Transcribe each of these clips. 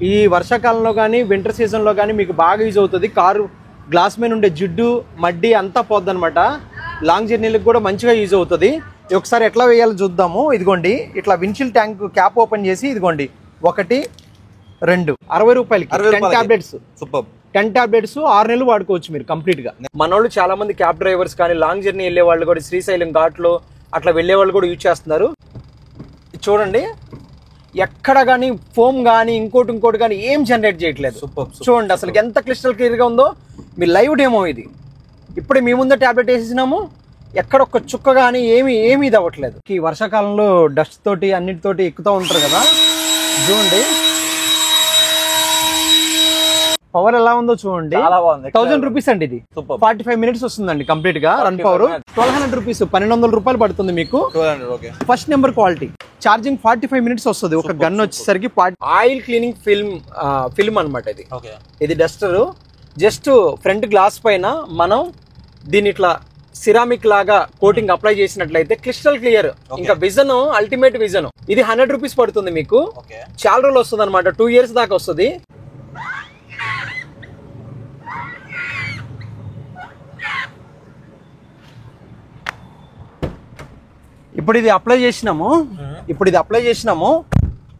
ఈ వర్షాకాలంలో కానీ వింటర్ సీజన్లో కానీ మీకు బాగా యూజ్ అవుతుంది. కారు గ్లాస్ మీద ఉండే జిడ్డు మడ్డి అంతా పోద్ది అనమాట. లాంగ్ జర్నీలకు కూడా మంచిగా యూజ్ అవుతుంది. ఒకసారి ఎట్లా వేయాలో చూద్దాము. ఇదిగోండి ఇట్లా విన్షిల్ ట్యాంక్ క్యాప్ ఓపెన్ చేసి ఇదిగోండి 1 2 60 రూపాయలకి 10 టాబ్లెట్స్. సూపర్. 10 టాబ్లెట్స్ 6 నెలలు వాడుకోవచ్చు మీరు కంప్లీట్ గా. మనోళ్ళు చాలా మంది క్యాబ్ డ్రైవర్స్ కానీ లాంగ్ జర్నీ వెళ్ళే వాళ్ళు కూడా శ్రీశైలం ఘాట్లో అట్లా వెళ్ళే వాళ్ళు కూడా యూజ్ చేస్తున్నారు. చూడండి ఎక్కడ కానీ ఫోమ్ కానీ ఇంకోటి కానీ ఏం జనరేట్ చేయట్లేదు. చూడండి అసలు ఎంత క్లిస్టల్ క్లియర్ గా ఉందో. మీ లైవ్ డెమో ఇది. ఇప్పుడే మీ ముందే టాబ్లెట్ వేసేసినాము. ఎక్కడ ఒక్క చుక్క కానీ ఏమి ఇది అవ్వట్లేదు. ఈ వర్షాకాలంలో డస్ట్ తోటి అన్నిటితోటి ఎక్కుతూ ఉంటారు కదా. చూడండి పవర్ ఎలా ఉందో చూడండి. 1000 రూపీస్ అండి ఇది. 45 మినిట్స్ వస్తుందండి కంప్లీట్ గా రన్ పవర్. 1200 రూపీస్ 1200 రూపాయలు పడుతుంది మీకు. First number quality. Charging 45 minutes వస్తుంది. ఒక గన్ వచ్చేసరికి ఆయిల్ క్లీనింగ్ ఫిల్మ్ అనమాట ఇది. ఇది డస్టర్. జస్ట్ ఫ్రంట్ గ్లాస్ పైన మనం దీని ఇట్లా సిరామిక్ లాగా కోటింగ్ అప్లై చేసినట్లయితే క్రిస్టల్ క్లియర్. ఇంకా విజన్ అల్టిమేట్ విజన్. ఇది 100 రూపీస్ పడుతుంది మీకు. చాలా రోజులు వస్తుంది అనమాట. 2 years దాకా వస్తుంది. ఇప్పుడు ఇది అప్లై చేసినాము.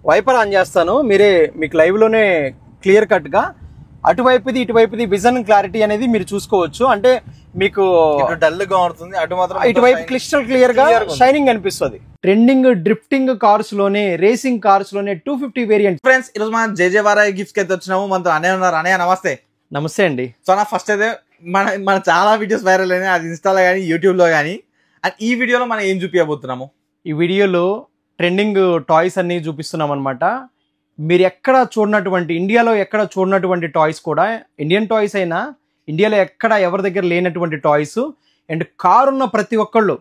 వైపర్ ఆన్ చేస్తాను. మీకు లైవ్ లోనే క్లియర్ కట్ గా అటువైపుది ఇటువైపుది విజన్ క్లారిటీ అనేది మీరు చూసుకోవచ్చు. అంటే మీకు డల్ గా ఉంటుంది, అటు మాత్రం ఇటువైపు క్రిస్టల్ క్లియర్ గా షైనింగ్ అనిపిస్తుంది. ట్రెండింగ్ డ్రిఫ్టింగ్ కార్స్ లోనే రేసింగ్ కార్స్ లోనే 250 వేరియంట్. ఫ్రెండ్స్ ఈరోజు మనం జేజే వారాహి గిఫ్ట్స్ కి అయితే వచ్చినాము. మనతో అనే ఉన్నారు. అనే నమస్తే. నమస్తే అండి. సో నా ఫస్ట్ అయితే మన చాలా వీడియోస్ వైరల్ అయినాయి. అది ఇన్స్టాలో కానీ యూట్యూబ్ లో కానీ. అండ్ ఈ వీడియోలో మనం ఏం చూపించబోతున్నాము? ఈ వీడియోలో ట్రెండింగ్ టాయ్స్ అన్ని చూపిస్తున్నాం అనమాట. మీరు ఎక్కడ చూడనటువంటి, ఇండియాలో ఎక్కడ చూడనటువంటి టాయ్స్ కూడా, ఇండియన్ టాయ్స్ అయినా ఇండియాలో ఎక్కడ ఎవరి దగ్గర లేనటువంటి టాయ్స్. అండ్ కారు ఉన్న ప్రతి ఒక్కళ్ళు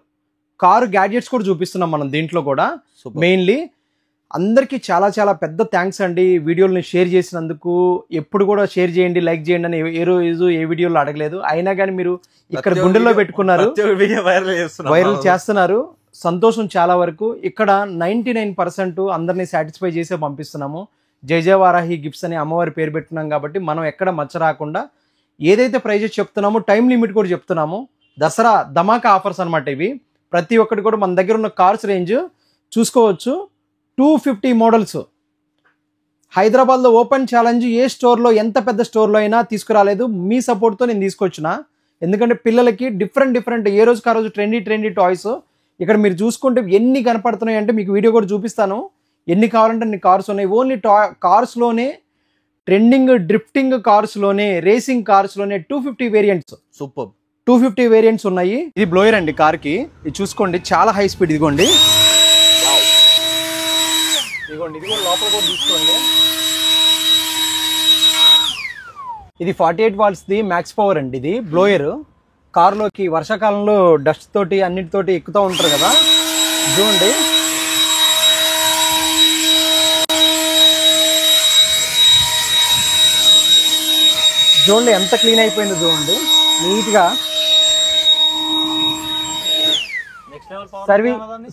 కారు గ్యాడ్జెట్స్ కూడా చూపిస్తున్నాం మనం దీంట్లో కూడా. మెయిన్లీ అందరికీ చాలా చాలా పెద్ద థ్యాంక్స్ అండి వీడియోని షేర్ చేసినందుకు. ఎప్పుడు కూడా షేర్ చేయండి, లైక్ చేయండి అని ఏ రోజు ఏ వీడియోలో అడగలేదు. అయినా కానీ మీరు ఇక్కడ గుండెల్లో పెట్టుకున్నారు, వైరల్ చేస్తున్నారు. సంతోషం చాలా వరకు. ఇక్కడ 99% అందరినీ సాటిస్ఫై చేసే పంపిస్తున్నాము. జయ వారాహి గిఫ్ట్స్ అని అమ్మవారి పేరు పెట్టున్నాం కాబట్టి మనం ఎక్కడ మచ్చ రాకుండా ఏదైతే ప్రైజెస్ చెప్తున్నామో టైం లిమిట్ కూడా చెప్తున్నాము. దసరా ధమాకా ఆఫర్స్ అనమాట ఇవి. ప్రతి ఒక్కటి కూడా మన దగ్గర ఉన్న కార్స్ రేంజ్ చూసుకోవచ్చు. 250 మోడల్స్. హైదరాబాద్లో ఓపెన్ ఛాలెంజ్ ఏ స్టోర్లో, ఎంత పెద్ద స్టోర్లో అయినా తీసుకురాలేదు. మీ సపోర్ట్తో నేను తీసుకొచ్చిన. ఎందుకంటే పిల్లలకి డిఫరెంట్ ఏ రోజుకి ఆ రోజు ట్రెండీ టాయ్స్ ఇక్కడ మీరు చూసుకుంటే ఎన్ని కనపడుతున్నాయి అంటే మీకు వీడియో కూడా చూపిస్తాను. ఎన్ని కావాలంటే అన్ని కార్స్ ఉన్నాయి. ఓన్లీ కార్స్లోనే ట్రెండింగ్ డ్రిఫ్టింగ్ కార్స్లోనే రేసింగ్ కార్స్లోనే 250 వేరియంట్స్. సూపర్. 250 వేరియంట్స్ ఉన్నాయి. ఇది బ్లోయర్ అండి కార్కి. ఇది చూసుకోండి చాలా హై స్పీడ్. ఇది కూడా లోపల కూడా తీసుకోండి. ఇది 48 వాట్స్ది మ్యాక్స్ పవర్ అండి. ఇది బ్లోయర్. కారులోకి వర్షాకాలంలో డస్ట్ తోటి అన్నిటితోటి ఎక్కుతూ ఉంటారు కదా. చూడండి ఎంత క్లీన్ అయిపోయిందో చూడండి నీట్గా.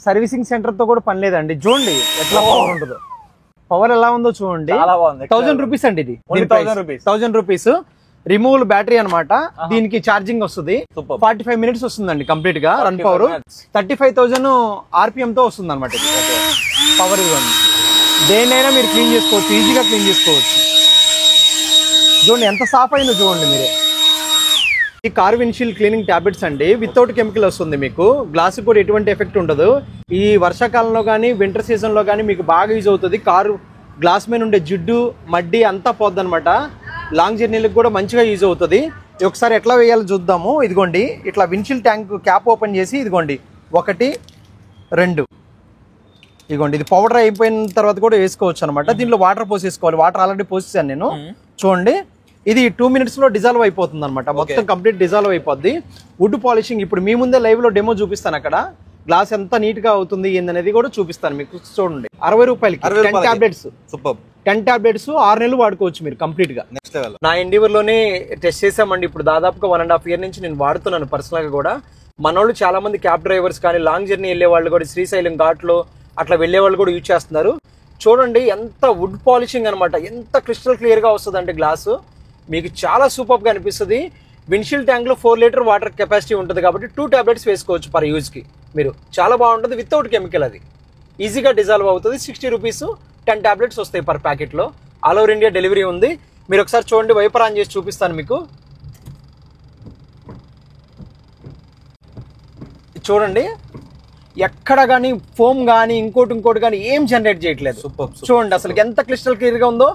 సర్వీసింగ్ సెంటర్ తో కూడా పని లేదండి. చూడండి ఎట్లా పవర్ ఉంటుందో. పవర్ ఎలా ఉందో చూడండి. 1000 రూపీస్ అండి ఇది. 1000 రూపీస్. రిమూవల్ బ్యాటరీ అనమాట. దీనికి ఛార్జింగ్ వస్తుంది. 45 మినిట్స్ వస్తుందండి కంప్లీట్ గా రన్ పవర్. 35,000 RPM తో వస్తుంది అనమాట ఇది పవర్. ఇవ్వండి దేన్నైనా మీరు క్లీన్ చేసుకోవచ్చు, ఈజీగా క్లీన్ చేసుకోవచ్చు. చూడండి ఎంత సాఫ్ అయిందో చూడండి మీరే. ఈ కార్ విన్షీల్డ్ క్లీనింగ్ టాబ్లెట్స్ అండి. వితౌట్ కెమికల్ వస్తుంది మీకు. గ్లాస్ కూడా ఎటువంటి ఎఫెక్ట్ ఉండదు. ఈ వర్షాకాలంలో కానీ వింటర్ సీజన్ లో కానీ మీకు బాగా యూజ్ అవుతుంది. కారు గ్లాస్ మీద ఉండే జిడ్డు మడ్డి అంతా పోద్ది అనమాట. లాంగ్ జర్నీలకు కూడా మంచిగా యూజ్ అవుతుంది. ఒకసారి ఎట్లా వేయాలో చూద్దాము. ఇదిగోండి ఇట్లా విన్షిల్ ట్యాంక్ క్యాప్ ఓపెన్ చేసి ఇదిగోండి 1 2 ఇదిగోండి. ఇది పౌడర్ అయిపోయిన తర్వాత కూడా వేసుకోవచ్చు అనమాట. దీంట్లో వాటర్ పోసేసుకోవాలి. వాటర్ ఆల్రెడీ పోసేసాను నేను. చూడండి ఇది 2 minutes లో డిజాల్వ్ అయిపోతుంది అనమాట. మొత్తం కంప్లీట్ డిజాల్వ్ అయిపోద్ది. వుడ్ పాలిషింగ్ ఇప్పుడు మీ ముందే లైవ్ లో డెమో చూపిస్తాను. అక్కడ గ్లాస్ ఎంత నీట్ గా అవుతుంది ఏందనేది కూడా చూపిస్తాను మీకు. చూడండి 60 రూపాయలకి 10 టాబ్లెట్స్. సూపర్. 10 టాబ్లెట్స్ 6 నెలలు వాడుకోవచ్చు మీరు కంప్లీట్ గా. Next level. నా ఎండివర్ లోనే టెస్ట్ చేసామండి. ఇప్పుడు దాదాపుగా 1.5 year నుంచి నేను వాడుతున్నాను పర్సనల్ గా కూడా. మనోళ్ళు చాలా మంది క్యాబ్ డ్రైవర్స్ కానీ లాంగ్ జర్నీ వెళ్ళే వాళ్ళు కూడా శ్రీశైలం ఘాట్లో అట్లా వెళ్ళే వాళ్ళు కూడా యూజ్ చేస్తున్నారు. చూడండి ఎంత వుడ్ పాలిషింగ్ అనమాట, ఎంత క్రిస్టల్ క్లియర్ గా వస్తుంది అంటే గ్లాసు మీకు చాలా సూపర్ గా అనిపిస్తుంది. విండ్షీల్డ్ ట్యాంక్ లో 4 లీటర్ వాటర్ కెపాసిటీ ఉంటుంది కాబట్టి 2 టాబ్లెట్స్ వేసుకోవచ్చు పర్ యూజ్ కి. మీరు చాలా బాగుంటుంది, వితౌట్ కెమికల్, అది ఈజీగా డిజాల్వ్ అవుతుంది. 60 రూపీస్ 10 టాబ్లెట్స్ వస్తాయి పర్ ప్యాకెట్ లో. ఆల్ ఓవర్ ఇండియా డెలివరీ ఉంది. మీరు ఒకసారి చూడండి, వైపర్ ఆన్ చేసి చూపిస్తాను మీకు. చూడండి, ఎక్కడ కానీ ఫోమ్ కానీ ఇంకోటి కానీ ఏం జనరేట్ చేయట్లేదు. చూడండి అసలు ఎంత క్రిస్టల్ క్లియర్ గా ఉందో.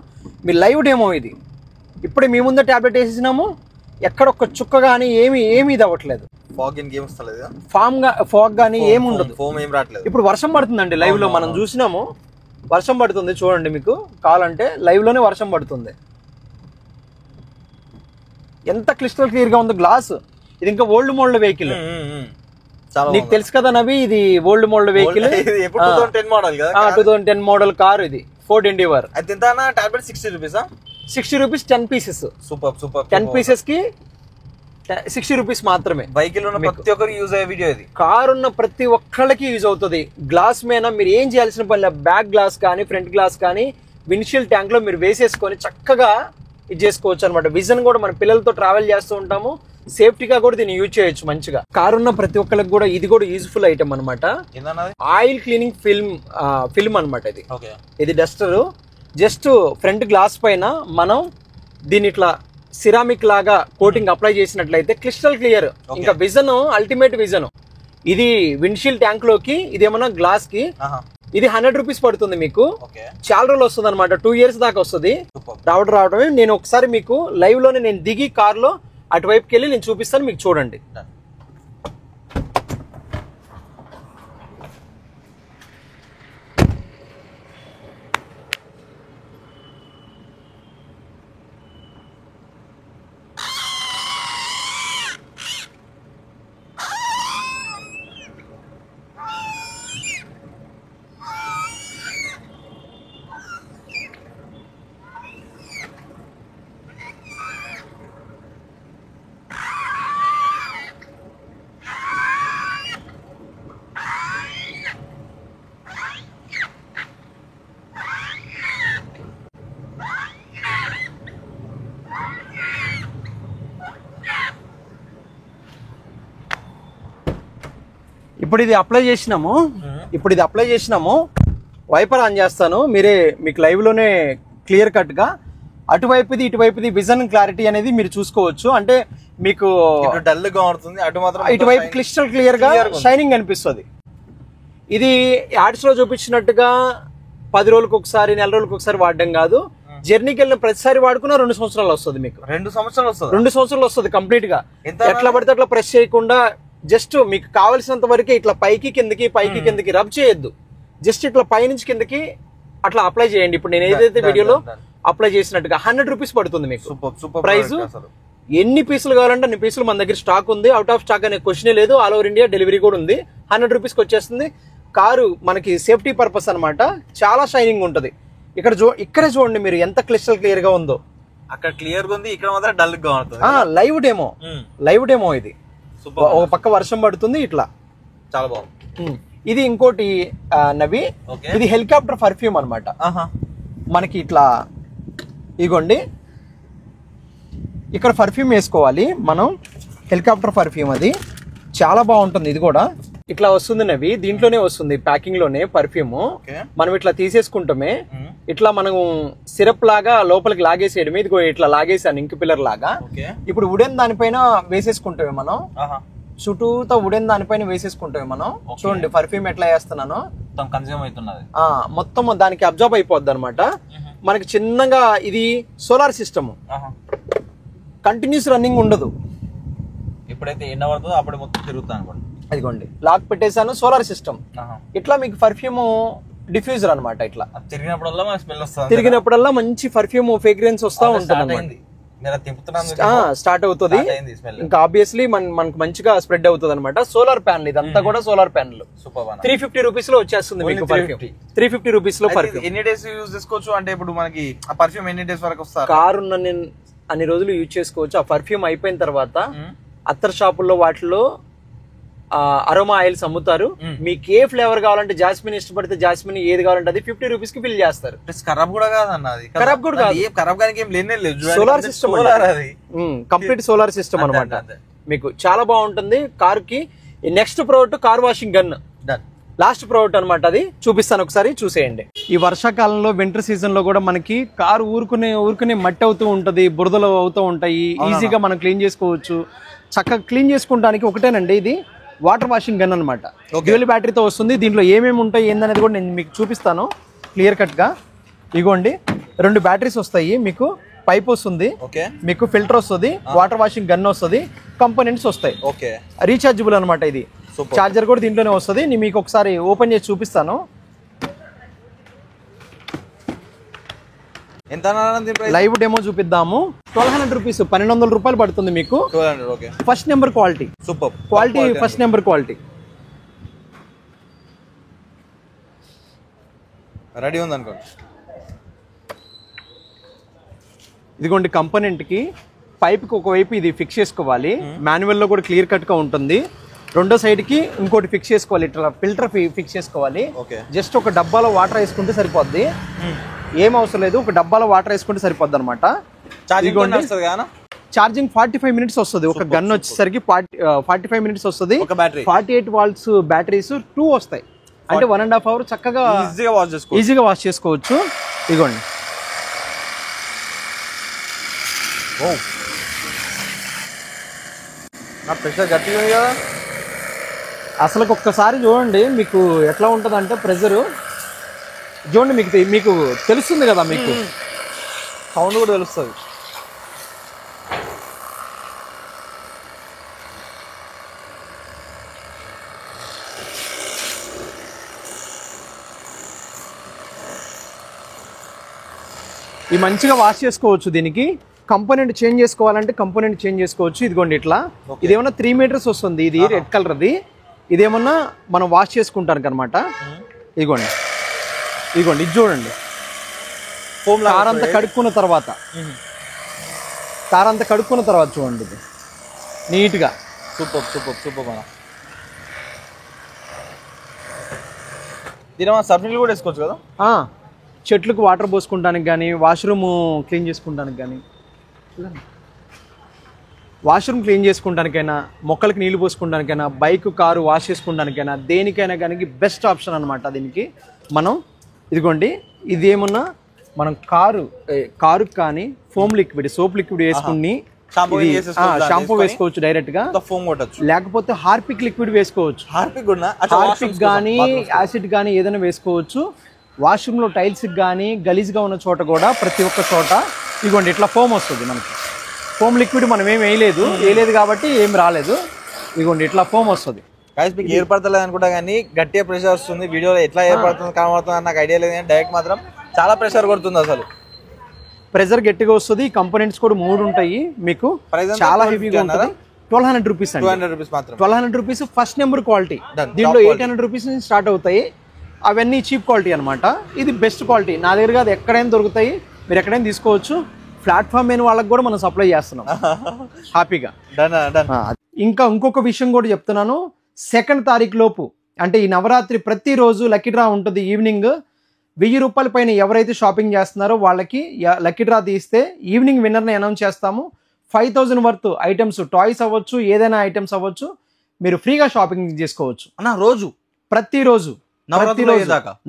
మీ లైవ్ డెమో ఇది. ఇప్పుడే మీ ముందే టాబ్లెట్ వేసేసినాము, ఎక్కడ ఒక్క చుక్క కానీ ఏమి ఇది అవ్వట్లేదు. ఫాగ్ కానీ ఏమి ఉండదు. ఇప్పుడు వర్షం పడుతుందండి లైవ్ లో, మనం చూసినాము వర్షం పడుతుంది. చూడండి, మీకు కావాలంటే లైవ్ లోనే వర్షం పడుతుంది. ఎంత క్రిస్టల్ క్లియర్ గా ఉంది గ్లాస్. ఇది ఇంకా ఓల్డ్ మోడల్ వెహికల్, నీకు తెలుసు కదా నవి, ఇది old model vehicle. 2010 model car ఇది, Ford Endeavour. 60 rupees 10 pieces. Super 10 pieces కి 60 రూపీస్ మాత్రమే. వెహికల్ ఉన్న ప్రతి ఒక్కరికి యూజ్ అయ్యే వీడియో ఇది. కార్ ఉన్న ప్రతి ఒక్కళ్ళకి యూజ్ అవుతుంది. గ్లాస్ మీద మీరు ఏం చేయాల్సిన పని లేదు. బ్యాక్ గ్లాస్ కానీ ఫ్రంట్ గ్లాస్ కానీ విండ్షీల్డ్ ట్యాంక్ లో మీరు వేసేసుకొని చక్కగా ఇది చేసుకోవచ్చు అనమాట. విజన్ కూడా మన పిల్లలతో ట్రావెల్ చేస్తూ ఉంటాము, సేఫ్టీగా కూడా దీన్ని యూజ్ చేయొచ్చు మంచిగా. కార్ ఉన్న ప్రతి ఒక్కరికి కూడా ఇది కూడా యూజ్ఫుల్ ఐటమ్ అనమాట. ఆయిల్ క్లీనింగ్ ఫిల్మ్ అనమాట ఇది. ఇది డస్టర్. జస్ట్ ఫ్రంట్ గ్లాస్ పైన మనం దీన్ని ఇట్లా సిరామిక్ లాగా కోటింగ్ అప్లై చేసినట్లయితే క్రిస్టల్ క్లియర్, ఇంకా విజన్ అల్టిమేట్ విజన్. ఇది విండ్షీల్డ్ ట్యాంక్ లోకి, ఇదేమన్నా గ్లాస్ కి. ఇది 100 రూపీస్ పడుతుంది మీకు. చాలా రోజులు వస్తుంది అనమాట, 2 years దాకా వస్తుంది. రావడమే. నేను ఒకసారి మీకు లైవ్ లోనే నేను దిగి కార్ లో అటువైపుకి వెళ్ళి నేను చూపిస్తాను, మీకు చూడండి. ఇప్పుడు ఇది అప్లై చేసినాము. వైపర్ ఆన్ చేస్తాను, మీరే మీకు లైవ్ లోనే క్లియర్ కట్ గా అటువైపుది ఇటువైపుది విజన్ క్లారిటీ అనేది మీరు చూసుకోవచ్చు. అంటే మీకు డల్ గా ఉంటుంది, ఇటువైపు క్రిస్టల్ క్లియర్ గా షైనింగ్ అనిపిస్తుంది. ఇది యాడ్స్ లో చూపించినట్టుగా 10 రోజులకు ఒకసారి 4 రోజులకు ఒకసారి వాడడం కాదు. జర్నీకి వెళ్ళిన ప్రతిసారి వాడుకున్నా 2 సంవత్సరాలు వస్తుంది మీకు. 2 సంవత్సరాలు వస్తుంది. 2 సంవత్సరాలు వస్తుంది కంప్లీట్ గా. ఎట్లా పడితే అట్లా ప్రెస్ చేయకుండా జస్ట్ మీకు కావలసినంత వరకే ఇట్లా పైకి కిందకి రబ్ చేయొద్దు. జస్ట్ ఇట్లా పై నుంచి కిందకి అట్లా అప్లై చేయండి. ఇప్పుడు నేను ఏదైతే వీడియోలో అప్లై చేసినట్టుగా 100 రూపీస్ పడుతుంది మీకు. ప్రైస్ ఎన్ని పీసులు కావాలంటే అన్ని పీసులు మన దగ్గర స్టాక్ ఉంది. అవుట్ ఆఫ్ స్టాక్ అనే క్వశ్చనే లేదు. ఆల్ ఓవర్ ఇండియా డెలివరీ కూడా ఉంది. 100 రూపీస్కి వచ్చేస్తుంది. కారు మనకి సేఫ్టీ పర్పస్ అనమాట. చాలా షైనింగ్ ఉంటది. ఇక్కడ చూడండి మీరు ఎంత క్రిస్టల్ క్లియర్ గా ఉందో. అక్కడ క్లియర్ గా ఉంది, ఇక్కడ మాత్రం డల్ గా ఉంటుంది. లైవ్ డెమో ఇది. ఒక పక్క వర్షం పడుతుంది, ఇట్లా చాలా బాగుంది. ఇది ఇంకోటి నవి, ఇది హెలికాప్టర్ పర్ఫ్యూమ్ అనమాట. మనకి ఇట్లా ఇగోండి, ఇక్కడ పర్ఫ్యూమ్ వేసుకోవాలి మనం. హెలికాప్టర్ పర్ఫ్యూమ్ అది చాలా బాగుంటుంది. ఇది కూడా ఇట్లా వస్తుంది నవి, దీంట్లోనే వస్తుంది ప్యాకింగ్ లోనే పర్ఫ్యూమ్. మనం ఇట్లా తీసేసుకుంటామే, ఇట్లా మనం సిరప్ లాగా లోపలికి లాగేసేయడమే. ఇది ఇట్లా లాగేసాను ఇంక్ పిల్లర్ లాగా. ఇప్పుడు వుడెన్ దానిపైన వేసేసుకుంటామే మనం, చుట్టూతో వుడెన్ దానిపైన వేసేసుకుంటామే మనం. చూడండి పర్ఫ్యూమ్ ఎట్లా వేస్తున్నాను, మొత్తం దానికి అబ్జర్వ్ అయిపోద్ది అనమాట. మనకి చిన్నగా ఇది సోలార్ సిస్టమ్, కంటిన్యూస్ రన్నింగ్ ఉండదు. ఎప్పుడైతే ఎండ పడుతుందో అప్పుడు మొత్తం తిరుగుతాను అనుకోండి. అదిగోండి లాక్ పెట్టేసాను, సోలార్ సిస్టమ్. ఇట్లా మీకు పర్ఫ్యూమ్ డిఫ్యూజర్ అనమాట. ఇట్లా తిరిగినప్పుడల్లా మంచి పర్ఫ్యూమ్ ఫ్రేగ్రెన్స్ వస్తా ఉంటుంది. స్టార్ట్ అవుతుంది. ఇంకా ఆబ్వియస్లీ మనకు మంచిగా స్ప్రెడ్ అవుతుంది అనమాట. సోలార్ ప్యానల్, ఇదంతా కూడా సోలార్ ప్యానల్. 350 రూపీస్ లో వచ్చేస్తుంది మీకు పర్ఫ్యూమ్. 350 రూపీస్ లో పర్ఫ్యూమ్. ఎన్ని డేస్ యూజ్ చేసుకోవచ్చు అంటే ఇప్పుడు మనకి ఆ పర్ఫ్యూమ్ ఎన్ని డేస్ వరకు వస్తారు? కార్ ఉన్న అన్ని రోజులు యూజ్ చేసుకోవచ్చు. ఆ పర్ఫ్యూమ్ అయిపోయిన తర్వాత అత్తర్ షాపుల్లో వాటిలో అరోమా ఆయిల్స్ అమ్ముతారు. మీకు ఏ ఫ్లేవర్ కావాలంటే జాస్మిన్ ఇష్టపడితే జాస్మిన్, ఏది కావాలంటే అది 50 రూపీస్ కి ఫిల్ చేస్తారు. ఖరాబ్ కూడా కాదన్న, అది ఖరాబ్ కూడా కాదు, ఖరాబ్ కానీ ఏం లేనే లేదు. Solar system, complete solar system అనమాట. మీకు చాలా బాగుంటుంది. కార్ కి next product car washing gun, last product అనమాట. అది చూపిస్తాను, ఒకసారి చూసేయండి. ఈ వర్షాకాలంలో వింటర్ సీజన్ లో కూడా మనకి కారు ఊరుకునే మట్టి అవుతూ ఉంటది, బురదలు అవుతూ ఉంటాయి. ఈజీగా మనం క్లీన్ చేసుకోవచ్చు. చక్కగా క్లీన్ చేసుకోవడానికి ఒకటేనండి ఇది వాటర్ వాషింగ్ గన్ అనమాట. డ్యూయల్ బ్యాటరీతో వస్తుంది. దీంట్లో ఏమేమి ఉంటాయి ఏందనేది కూడా నేను మీకు చూపిస్తాను క్లియర్ కట్ గా. ఇగోండి 2 బ్యాటరీస్ వస్తాయి, మీకు పైప్ వస్తుంది, మీకు ఫిల్టర్ వస్తుంది, వాటర్ వాషింగ్ గన్ వస్తుంది, కంపోనెంట్స్ వస్తాయి. రీఛార్జబుల్ అనమాట. ఇది చార్జర్ కూడా దీంట్లోనే వస్తుంది. నేను మీకు ఒకసారి ఓపెన్ చేసి చూపిస్తాను. ఎంత లైవ్ డెమో చూపిద్దాము. 1200 రూపీస్, 1200 రూపాయలు పడుతుంది మీకు. First number quality, super quality, first number quality. Ready ఉంది అనుకోండి. ఇదిగోండి కంపోనెంట్ కి పైప్ కి ఒకవైపు ఇది ఫిక్స్ చేసుకోవాలి. మాన్యువల్ లో కూడా క్లియర్ కట్ గా ఉంటుంది. రెండో సైడ్ కి ఇంకోటి ఫిక్స్ చేసుకోవాలి, ఇట్లా ఫిల్టర్ ఫిక్స్ చేసుకోవాలి. జస్ట్ ఒక డబ్బాలో వాటర్ వేసుకుంటే సరిపోద్ది, ఏం అవసరం లేదు. ఒక డబ్బాలో వాటర్ వేసుకుంటే సరిపోద్ది అనమాట. ఛార్జింగ్ 45 మినిట్స్ వస్తుంది. ఒక గన్ వచ్చేసరికి 45 మినిట్స్ వస్తుంది. 48 వాల్ట్స్ బ్యాటరీస్ 2 వస్తాయి, అంటే 1.5 అవర్ చక్కగా ఈజీగా వాష్ చేసుకోవచ్చు. ఇదిగోండి, అసలు ఒక్కసారి చూడండి మీకు ఎట్లా ఉంటుంది అంటే ప్రెజరు చూడండి, మీకు తెలుస్తుంది కదా, మీకు సౌండ్ కూడా తెలుస్తుంది. ఈ మంచిగా వాష్ చేసుకోవచ్చు. దీనికి కంపోనెంట్ చేంజ్ చేసుకోవాలంటే కంపోనెంట్ చేంజ్ చేసుకోవచ్చు. ఇదిగోండి ఇట్లా, ఇదేమన్నా 3 మీటర్స్ వస్తుంది. ఇది రెడ్ కలర్, ఇదేమన్నా మనం వాష్ చేసుకుంటానికి అనమాట. ఇదిగోండి ఇది చూడండి. కారంతా కడుక్కున్న తర్వాత చూడండి, ఇది నీట్గా. సూపర్. దీని సబ్సిడీలు కూడా వేసుకోవచ్చు కదా. చెట్లకు వాటర్ పోసుకుంటానికి కానీ, వాష్రూమ్ క్లీన్ చేసుకుంటానికి కానీ, వాష్రూమ్ క్లీన్ చేసుకుంటానికైనా, మొక్కలకి నీళ్లు పోసుకుంటానికైనా, బైక్ కారు వాష్ చేసుకుంటానికైనా, దేనికైనా కానీ బెస్ట్ ఆప్షన్ అనమాట దీనికి. మనం ఇదిగోండి, ఇది ఏమన్నా మనం కారు కానీ ఫోమ్ లిక్విడ్, సోప్ లిక్విడ్ వేసుకుని షాంపూ వేసుకోవచ్చు డైరెక్ట్ గా, లేకపోతే హార్పిక్ లిక్విడ్ వేసుకోవచ్చు. హార్పిక్ కానీ యాసిడ్ కానీ ఏదైనా వేసుకోవచ్చు. వాష్రూమ్ లో టైల్స్ కానీ గలీజ్ గా ఉన్న చోట కూడా, ప్రతి ఒక్క చోట ఇదిగోండి ఇట్లా ఫోమ్ వస్తుంది మనకి. ఫోమ్ లిక్విడ్ మనం ఏం వేయలేదు కాబట్టి ఏం రాలేదు. ఇదిగోండి ఇట్లా ఫోమ్ వస్తుంది. మీకు ఏర్పడతలేదు అనుకుంటా కానీ గట్టిగా ప్రెషర్ వస్తుంది. వీడియోలో ఎట్లా ఏర్పడుతుంది కనబడుతుంది నాకు ఐడియా లేదు, కానీ డైరెక్ట్ మాత్రం చాలా ప్రెషర్ కొడుతుంది. అసలు ప్రెషర్ గట్టిగా వస్తుంది. కంపోనెంట్స్ కూడా 3 ఉంటాయి. మీకు చాలా హెవీగా ఉంటుంది. 1200 రూపీస్ అండి. 1200 రూపీస్ ఫస్ట్ నెంబర్ క్వాలిటీ. దీంట్లో 800 రూపీస్ నుంచి స్టార్ట్ అవుతాయి. అవన్నీ చీప్ క్వాలిటీ అనమాట. ఇది బెస్ట్ క్వాలిటీ. నా దగ్గర అది ఎక్కడైనా దొరుకుతాయి, మీరు ఎక్కడైనా తీసుకోవచ్చు. ప్లాట్ఫామ్ అయిన వాళ్ళకి కూడా మనం సప్లై చేస్తున్నాం హ్యాపీగా. ఇంకా ఇంకొక విషయం కూడా చెప్తున్నాను. 2వ తారీఖు లోపు, అంటే ఈ నవరాత్రి ప్రతిరోజు లక్కీ డ్రా ఉంటుంది. ఈవినింగ్ 1000 రూపాయల పైన ఎవరైతే షాపింగ్ చేస్తున్నారో వాళ్ళకి లక్కీ డ్రా తీస్తే ఈవినింగ్ విన్నర్ని అనౌన్స్ చేస్తాము. 5000 వర్త్ ఐటమ్స్, టాయ్స్ అవ్వచ్చు, ఏదైనా ఐటమ్స్ అవ్వచ్చు, మీరు ఫ్రీగా షాపింగ్ చేసుకోవచ్చు అన్న. ప్రతిరోజు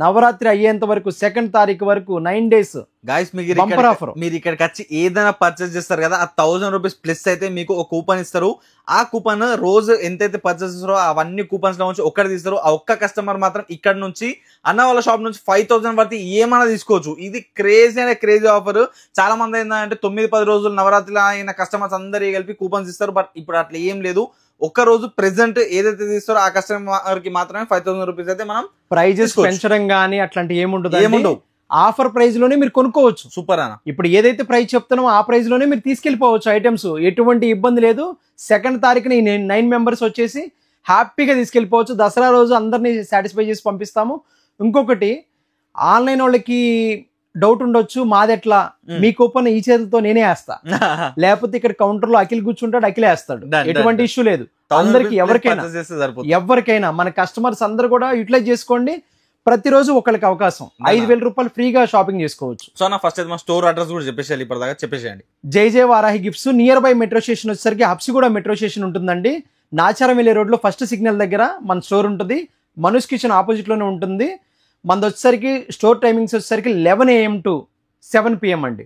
నవరాత్రి అయ్యేంత వరకు 2వ తారీఖు వరకు 9 days గాయస్. మీరు ఇక్కడికి వచ్చి ఏదైనా పర్చేస్ చేస్తారు కదా, ఆ 1000 రూపీస్ ప్లస్ అయితే మీకు ఒక కూపన్ ఇస్తారు. ఆ కూపన్ రోజు ఎంతైతే పర్చేస్ చేస్తారో అవన్నీ కూపన్స్ లో నుంచి ఒక్కటి తీస్తారు. ఆ ఒక్క కస్టమర్ మాత్రం ఇక్కడ నుంచి అన్న వాళ్ళ షాప్ నుంచి 5000 వరకు ఏమైనా తీసుకోవచ్చు. ఇది క్రేజీ ఆఫర్. చాలా మంది ఏంటంటే 9-10 రోజులు నవరాత్రి అయిన కస్టమర్స్ అందరికీ కలిపి కూపన్స్ ఇస్తారు. బట్ ఇప్పుడు అట్లా ఏం లేదు. ఒక్క రోజు ప్రెసెంట్ ఏదైతే తీస్తారో ఆ కస్టమర్ కి మాత్రమే 5000 రూపీస్ అయితే మనం ప్రైజెస్ పెంచడం గానీ అట్లాంటి ఏముండదు. ఆఫర్ ప్రైస్ లోనే మీరు కొనుక్కోవచ్చు. సూపర్ అన్న. ఇప్పుడు ఏదైతే ప్రైస్ చెప్తానో ఆ ప్రైస్ లోనే మీరు తీసుకెళ్లిపోవచ్చు ఐటమ్స్. ఎటువంటి ఇబ్బంది లేదు. 2వ తారీఖున 9 మెంబర్స్ వచ్చేసి హ్యాపీగా తీసుకెళ్లిపోవచ్చు. దసరా రోజు అందరినీ సాటిస్ఫై చేసి పంపిస్తాము. ఇంకొకటి, ఆన్లైన్ వాళ్ళకి డౌట్ ఉండొచ్చు, మాది ఎట్లా, మీ కూపన్ ఈ చేతులతో నేనే వేస్తా, లేకపోతే ఇక్కడ కౌంటర్ లో అఖిల్ కూర్చుంటాడు, అఖిలే వేస్తాడు, ఎటువంటి ఇష్యూ లేదు. అందరికి ఎవరికైనా మన కస్టమర్స్ అందరు కూడా యూటిలైజ్ చేసుకోండి. ప్రతిరోజు ఒకరికి అవకాశం 5,000 రూపాయలు ఫ్రీగా షాపింగ్ చేసుకోవచ్చు. సో నా ఫస్ట్ అయితే మా స్టోర్ అడ్రస్ కూడా చెప్పేసి ఇప్పటిదాకా చెప్పేసేయండి. జై Varahi gifts near by metro station వచ్చేసరికి హబ్సిగూడ మెట్రో స్టేషన్ ఉంటుందండి. నాచారం వెళ్ళే రోడ్ లో ఫస్ట్ సిగ్నల్ దగ్గర మన స్టోర్ ఉంటుంది. మనోజ్ కిచెన్ ఆపోజిట్ లోనే ఉంటుంది. మనది వచ్చేసరికి స్టోర్ టైమింగ్స్ వచ్చేసరికి 11 AM to 7 PM అండి.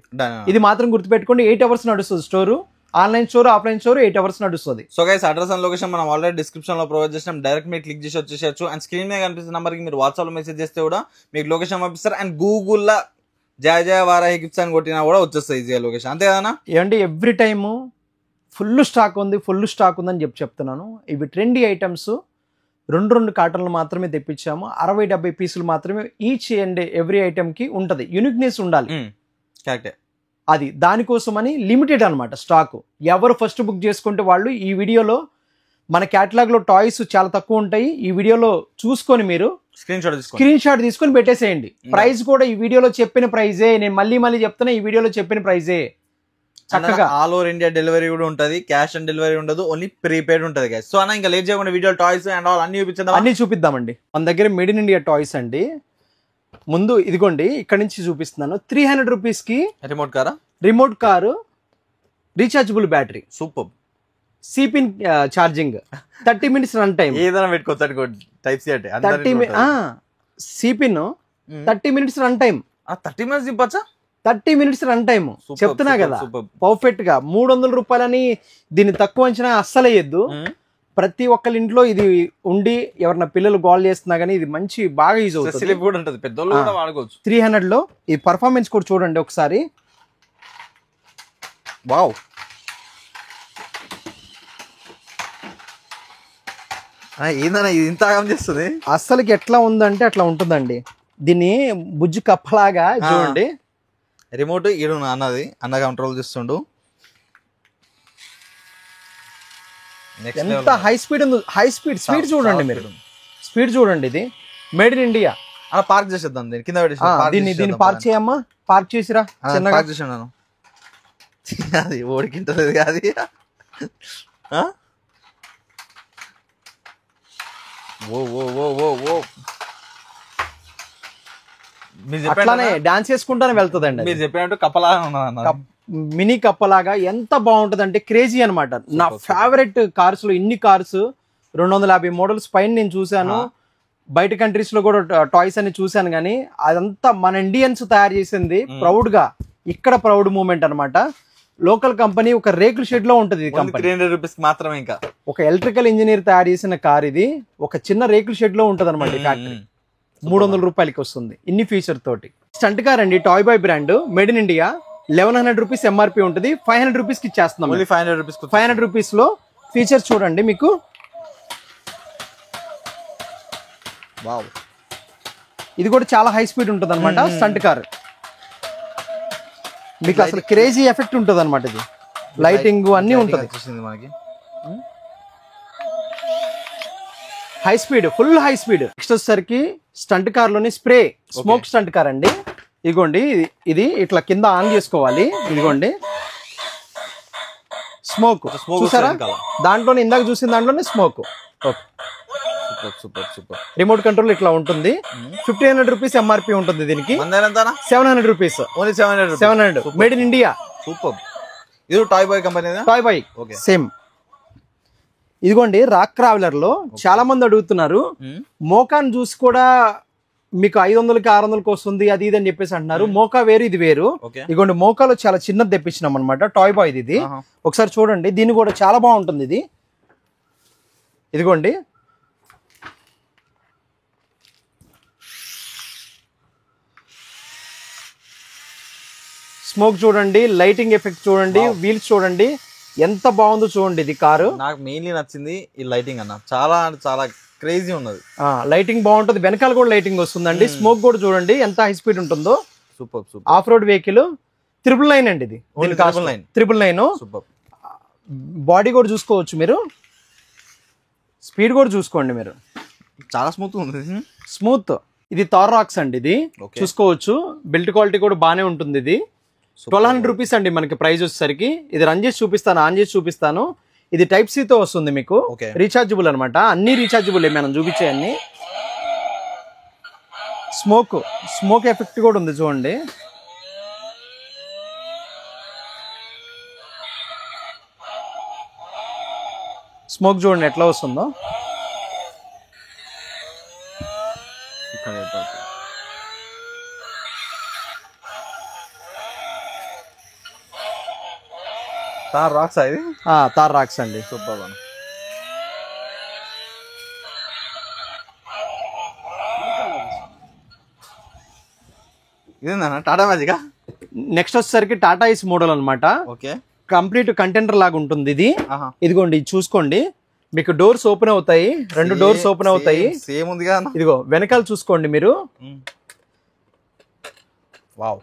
ఇది మాత్రం గుర్తుపెట్టుకోండి. 8 hours నడుస్తుంది store. Online store offline store 8 hours నడుస్తుంది. So guys address and location మనం ఆల్రెడీ డిస్క్రిప్షన్ లో ప్రొవైడ్ చేసినాం. డైరెక్ట్ మీరు క్లిక్ చేసి వచ్చేసేయచ్చు. అండ్ స్క్రీన్ మీద కనిపిస్తున్న నంబర్ కి మీరు వాట్సాప్ లో మెసేజ్ చేస్తే కూడా మీకు లొకేషన్ పంపిస్తారు. అండ్ గూగుల్ లో జయ వారాహి గిఫ్ట్స్ అని కొట్టినా కూడా వచ్చేస్తాయి ఈజీగా లొకేషన్. అంతే కదా ఏమండి, ఎవ్రీ టైము ఫుల్ స్టాక్ ఉందని చెప్తున్నాను. ఇవి ట్రెండీ ఐటమ్స్ 2 కార్టన్లు మాత్రమే తెప్పించాము. 60-70 పీసులు మాత్రమే ఈచ్ అండ్ ఎవ్రీ ఐటమ్ కి ఉంటది. యూనిక్నెస్ ఉండాలి. కరెక్టే. అది దానికోసమని లిమిటెడ్ అనమాట స్టాక్. ఎవరు ఫస్ట్ బుక్ చేసుకుంటే వాళ్ళు ఈ వీడియోలో మన క్యాటలాగ్ లో టాయ్స్ చాలా తక్కువ ఉంటాయి. ఈ వీడియోలో చూసుకొని మీరు స్క్రీన్ షాట్ తీసుకొని పెట్టేసేయండి. ప్రైస్ కూడా ఈ వీడియోలో చెప్పిన ప్రైజే. నేను మళ్ళీ చెప్తున్నా, ఈ వీడియోలో చెప్పిన ప్రైజే. చక్కగా ఆల్ ఓవర్ ఇండియా డెలివరీ కూడా ఉంటది. క్యాష్ ఆన్ డెలివరీ ఉండదు, ఓన్లీ ప్రీపెయిడ్ ఉంటది గైస్. సో అన్న ఇంకా లేట్ చేయకుండా వీడియో టాయ్స్ అండ్ ఆల్ అన్ని చూపిద్దామండి. మన దగ్గర మేడ్ ఇన్ ఇండియా టాయ్స్ అండి. ముందు ఇదిగోండి, ఇక్కడ నుంచి చూపిస్తున్నాను. 300 రూపీస్ కి remote car, rechargeable battery, super C pin charging, 30 minutes run time. ఏదైనా పెట్టుకోవచ్చు. టైప్ సి అంటే C pin 30 minutes run time. 30 minutes ఇవ్వచ్చా? 30 minutes run time చెప్తున్నా కదా. పర్ఫెక్ట్ గా 300 రూపాయలని దీన్ని తక్కువ అంచనా అస్సలు వేయద్దు. ప్రతి ఒక్కరి ఇంట్లో ఇది ఉండి ఎవరన్నా పిల్లలు గోల్ చేస్తున్నా గానీ ఇది మంచి బాగా యూజ్ అవుతుంది. 300 లో ఈ పర్ఫార్మెన్స్ కూడా చూడండి ఒకసారి. వావ్, ఏందన్నా ఇది ఇంత ఆగం చేస్తుంది? అస్సలకి ఎట్లా ఉందంటే అట్లా ఉంటుందండి. దీన్ని బుజ్జి కప్పలాగా చూడండి. రిమోట్ ఈడు అన్న కంట్రోల్ చేస్తుండు. ఎంత హై స్పీడ్ ఉంది. స్పీడ్ చూడండి మీరు. స్పీడ్ చూడండి. ఇది మేడ్ ఇన్ ఇండియా. అలా పార్క్ చేసేద్దాం. దీన్ని పార్క్ చేయమ్మా. పార్క్ చేసిరా. చిన్నగా చేసాను. అది ఓడికింటలేదు అది. అట్లానే డాన్స్ చేసుకుంటానే వెళ్తుందండి. మీరు చెప్పినట్టు కప్పలాగా ఉన్నదన్న. మినీ కప్పలాగా ఎంత బాగుంటది అంటే క్రేజీ అనమాట. నా ఫేవరెట్ కార్స్ లో ఇన్ని కార్స్ 250 మోడల్స్ పైన నేను చూసాను. బయట కంట్రీస్ లో కూడా టాయ్స్ అని చూసాను, కానీ అదంతా మన ఇండియన్స్ తయారు చేసింది. ప్రౌడ్ గా ఇక్కడ ప్రౌడ్ మూమెంట్ అనమాట. లోకల్ కంపెనీ ఒక రేకుల షెడ్ లో ఉంటది. 300 రూపీస్ మాత్రమే. ఇంకా ఒక ఎలక్ట్రికల్ ఇంజనీర్ తయారు చేసిన కార్ ఇది. ఒక చిన్న రేకుల షెడ్ లో ఉంటది అనమాట. ఫ్యాక్టరీ 300 రూపాయలకి వస్తుంది ఇన్ని ఫీచర్ తోటి. స్టంట్ కార్ అండి, toy boy brand, made in India. 1100 rupees MRP ఉంటుంది. 500 రూపీస్ కి ఇచ్చేస్తున్నాం. 500 రూపీస్ లో ఫీచర్స్ చూడండి మీకు. వావ్, ఇది కూడా చాలా హై స్పీడ్ ఉంటుంది అనమాట. స్టంట్ కార్ మీకు అసలు క్రేజీ ఎఫెక్ట్ ఉంటుంది అనమాట. ఇది లైటింగ్ అన్ని ఉంటుంది. High speed, full high speed. Next వచ్చేసరికి స్టంట్ కార్ లోని స్ప్రే స్మోక్ స్టంట్ కార్ అండి. ఇదిగోండి, ఇది ఇట్లా కింద ఆన్ చేసుకోవాలి. ఇదిగోండి స్మోక్ చూసారా? దాంట్లోనే ఇందాక చూసిన దాంట్లోనే స్మోక్. రిమోట్ కంట్రోల్ ఇట్లా ఉంటుంది. 1500 రూపీస్ ఎంఆర్పి ఉంటుంది దీనికి. 700 rupees. 700 made in India. Super. ఇది toy boy company. Toy boy same. ఇదిగోండి రాక్ ట్రావెలర్ లో చాలా మంది అడుగుతున్నారు. మోకాన్ చూసి కూడా మీకు 500కి 600కి వస్తుంది అది ఇది అని చెప్పేసి అంటున్నారు. మోకా వేరు, ఇది వేరు. ఇదిగోండి మోకాలో చాలా చిన్నది తెప్పించినాం అనమాట. టాయ్ బాయ్ ఇది. ఒకసారి చూడండి, దీన్ని కూడా చాలా బాగుంటుంది ఇది. ఇదిగోండి స్మోక్ చూడండి, లైటింగ్ ఎఫెక్ట్ చూడండి, వీల్స్ చూడండి ఎంత బాగుందో చూడండి. ఇది కారు నాకు మెయిన్లీ నచ్చింది ఈ లైటింగ్ అన్న. చాలా చాలా క్రేజీ ఉన్నది. లైటింగ్ బాగుంటుంది. వెనకాల కూడా లైటింగ్ వస్తుందండి. స్మోక్ కూడా చూడండి ఎంత హై స్పీడ్ ఉంటుందో. సూపర్. ఆఫ్ రోడ్ వెహికల్ 999 అండి. ఇది 999. బాడీ కూడా చూసుకోవచ్చు మీరు. స్పీడ్ కూడా చూసుకోండి మీరు. చాలా స్మూత్ ఉంది. స్మూత్. ఇది థార్ రాక్స్ అండి. ఇది చూసుకోవచ్చు. బిల్ట్ క్వాలిటీ కూడా బానే ఉంటుంది. ఇది 1200 రూపీస్ అండి మనకి ప్రైస్ వచ్చేసరికి. ఇది రన్ చేసి చూపిస్తాను, ఆన్ చేసి చూపిస్తాను. ఇది టైప్ సి తో వస్తుంది మీకు. Okay. రీఛార్జబుల్ అన్నమాట, అన్ని రీఛార్జబుల్ మనం చూపించే అన్ని. స్మోక్ ఎఫెక్ట్ కూడా ఉంది చూడండి. స్మోక్ చూడండి ఎట్లా వస్తుందో. తార్ రాక్స్ ఇది. తార్ రాక్స్ అండి. సూపర్. ఇదేనా టాటా మ్యాజిక్? నెక్స్ట్ వచ్చేసరికి టాటా ఐస్ మోడల్ అన్నమాట. ఓకే. కంప్లీట్ కంటైనర్ లాగా ఉంటుంది ఇది. ఇదిగోండి ఇది చూసుకోండి, మీకు డోర్స్ ఓపెన్ అవుతాయి, 2 డోర్స్ ఓపెన్ అవుతాయి. సేమ్ ఉంది కదా. ఇదిగో వెనకాల చూసుకోండి మీరు, వావ్.